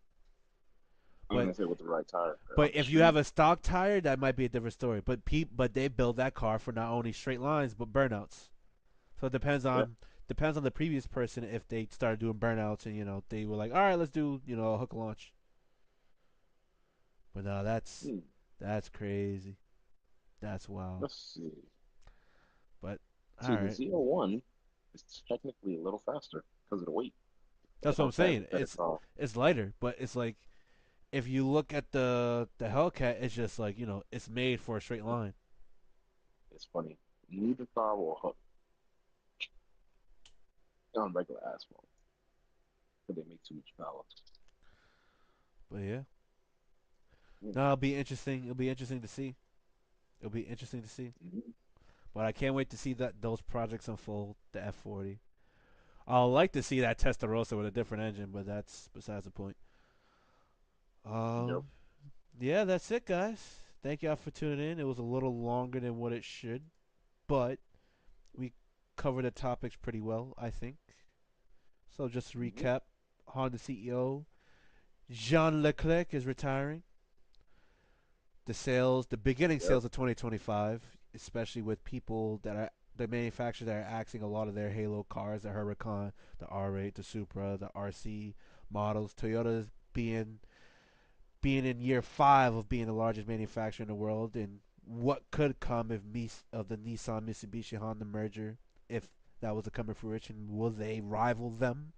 I'm But going to say with the right tire on but the if you have street, a stock tire, that might be a different story. But they build that car for not only straight lines but burnouts. So it yeah. depends on the previous person if they started doing burnouts and they were like, all right, let's do a hook launch. But no, Hmm. that's crazy. That's wild. Let's see. But all See, the right, Z01 is technically a little faster because of the weight, but the that's what I'm Hellcat is saying. a better car. It's lighter, but it's like if you look at the Hellcat, it's just like it's made for a straight line. It's funny. Neither car will hook on regular asphalt because they make too much power. But yeah, Hmm. no, it'll be interesting. It'll be interesting to see. It'll be interesting to see. Hmm. But I can't wait to see that those projects unfold. The F40. I'll like to see that Testarossa with a different engine, but that's besides the point. Yep. Um, yeah, that's it, guys. Thank y'all for tuning in. It was a little longer than what it should, but we covered the topics pretty well, I think. So just to Hmm. recap, Honda CEO Jean Leclerc is retiring. The beginning Yep. sales of 2025, especially with people that are the manufacturers that are axing a lot of their Halo cars, the Huracan, the R8, the Supra, the RC models. Toyota's being in year 5 of being the largest manufacturer in the world, and what could come of the Nissan Mitsubishi Honda merger, if that was to come to fruition, will they rival them?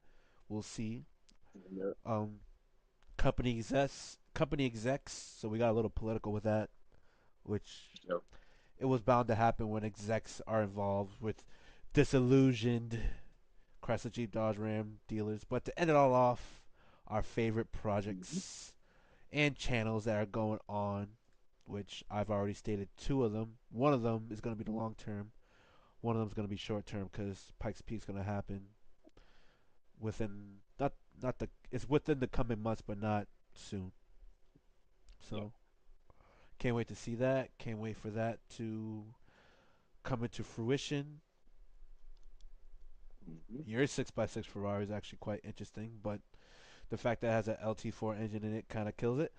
We'll see. Yep. Um, company execs. So we got a little political with that, which Yep. it was bound to happen when execs are involved with disillusioned Chrysler Jeep Dodge Ram dealers. But to end it all off, our favorite Hmm. projects and channels that are going on, which I've already stated two of them. One of them is going to be the long term. One of them is going to be short term because Pikes Peak is going to happen within not the it's within the coming months, but not soon. Yep. So can't wait to see that. Can't wait for that to come into fruition. Hmm. Your 6x6 Ferrari is actually quite interesting, but the fact that it has an LT4 engine in it kind of kills it.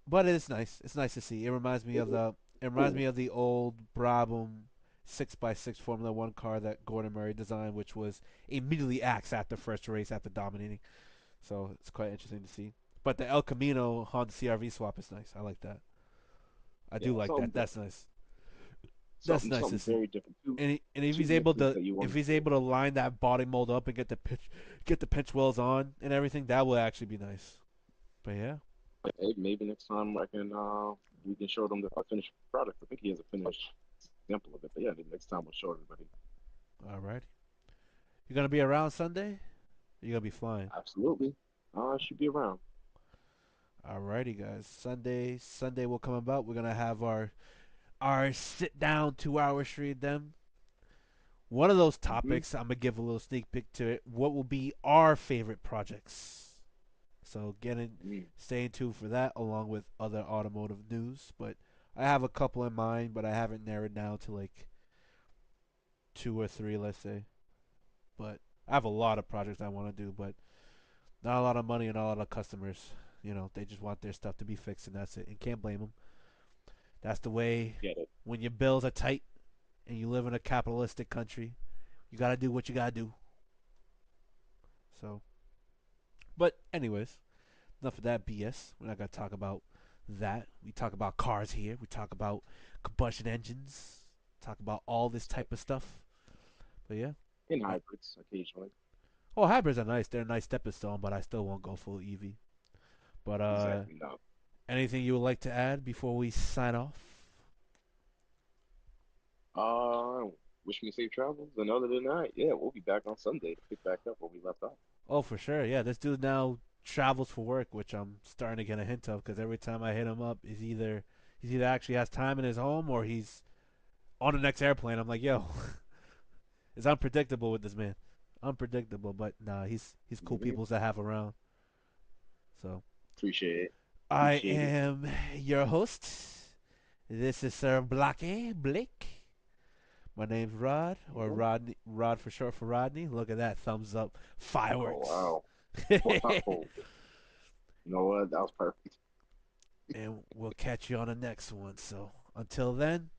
But it's nice. It's nice to see. It reminds me It of is the it reminds cool. me of the old Brabham 6x6 Formula One car that Gordon Murray designed, which was immediately axed after first race after dominating. So it's quite interesting to see. But the El Camino Honda CRV swap is nice. I like that. I Yeah, do like something that. That's different. nice. That's Something nice to something see. very different. And if Two he's able mixes to that you want if to he's see. able to line that body mold up and get the pinch wells on and everything, that will actually be nice. But yeah, But hey, maybe next time I can we can show them the finished product. I think he has a finished example of it. But yeah, maybe next time we'll show everybody. all right. You gonna be around Sunday? You gonna be flying? Absolutely. I should be around. Alrighty, guys. Sunday will come about. We're gonna have our sit down 2 hour stream. Then one of those Hmm. topics, I'm gonna give a little sneak peek to it. What will be our favorite projects? So Mm. stay tuned for that, along with other automotive news. But I have a couple in mind, but I haven't narrowed down to like two or three, let's say. But I have a lot of projects I want to do, but not a lot of money and not a lot of customers. They just want their stuff to be fixed, and that's it. And can't blame them. That's the way Get it. when your bills are tight and you live in a capitalistic country. You gotta do what you gotta do. So, but anyways, enough of that BS. We're not gonna talk about that. We talk about cars here. We talk about combustion engines. Talk about all this type of stuff. But yeah. In Uh, hybrids occasionally. oh, hybrids are nice. They're a nice stepping stone, but I still won't go full EV. But Exactly. No. anything you would like to add before we sign off? Uh, wish me safe travels. And other than that, yeah, we'll be back on Sunday to pick back up where we left off. Oh, for sure. Yeah, this dude now travels for work, which I'm starting to get a hint of because every time I hit him up, he's either actually has time in his home or he's on the next airplane. I'm like, yo, it's unpredictable with this man. Unpredictable, but nah, he's cool Hmm. people to have around. So Appreciate it. I Appreciate it. am your host. This is Sir Blake. My name's Rod, or Yeah. Rodney. Rod for short for Rodney. Look at that thumbs up, Oh fireworks. wow. Wow. You know what? That was perfect. And we'll catch you on the next one. So until then,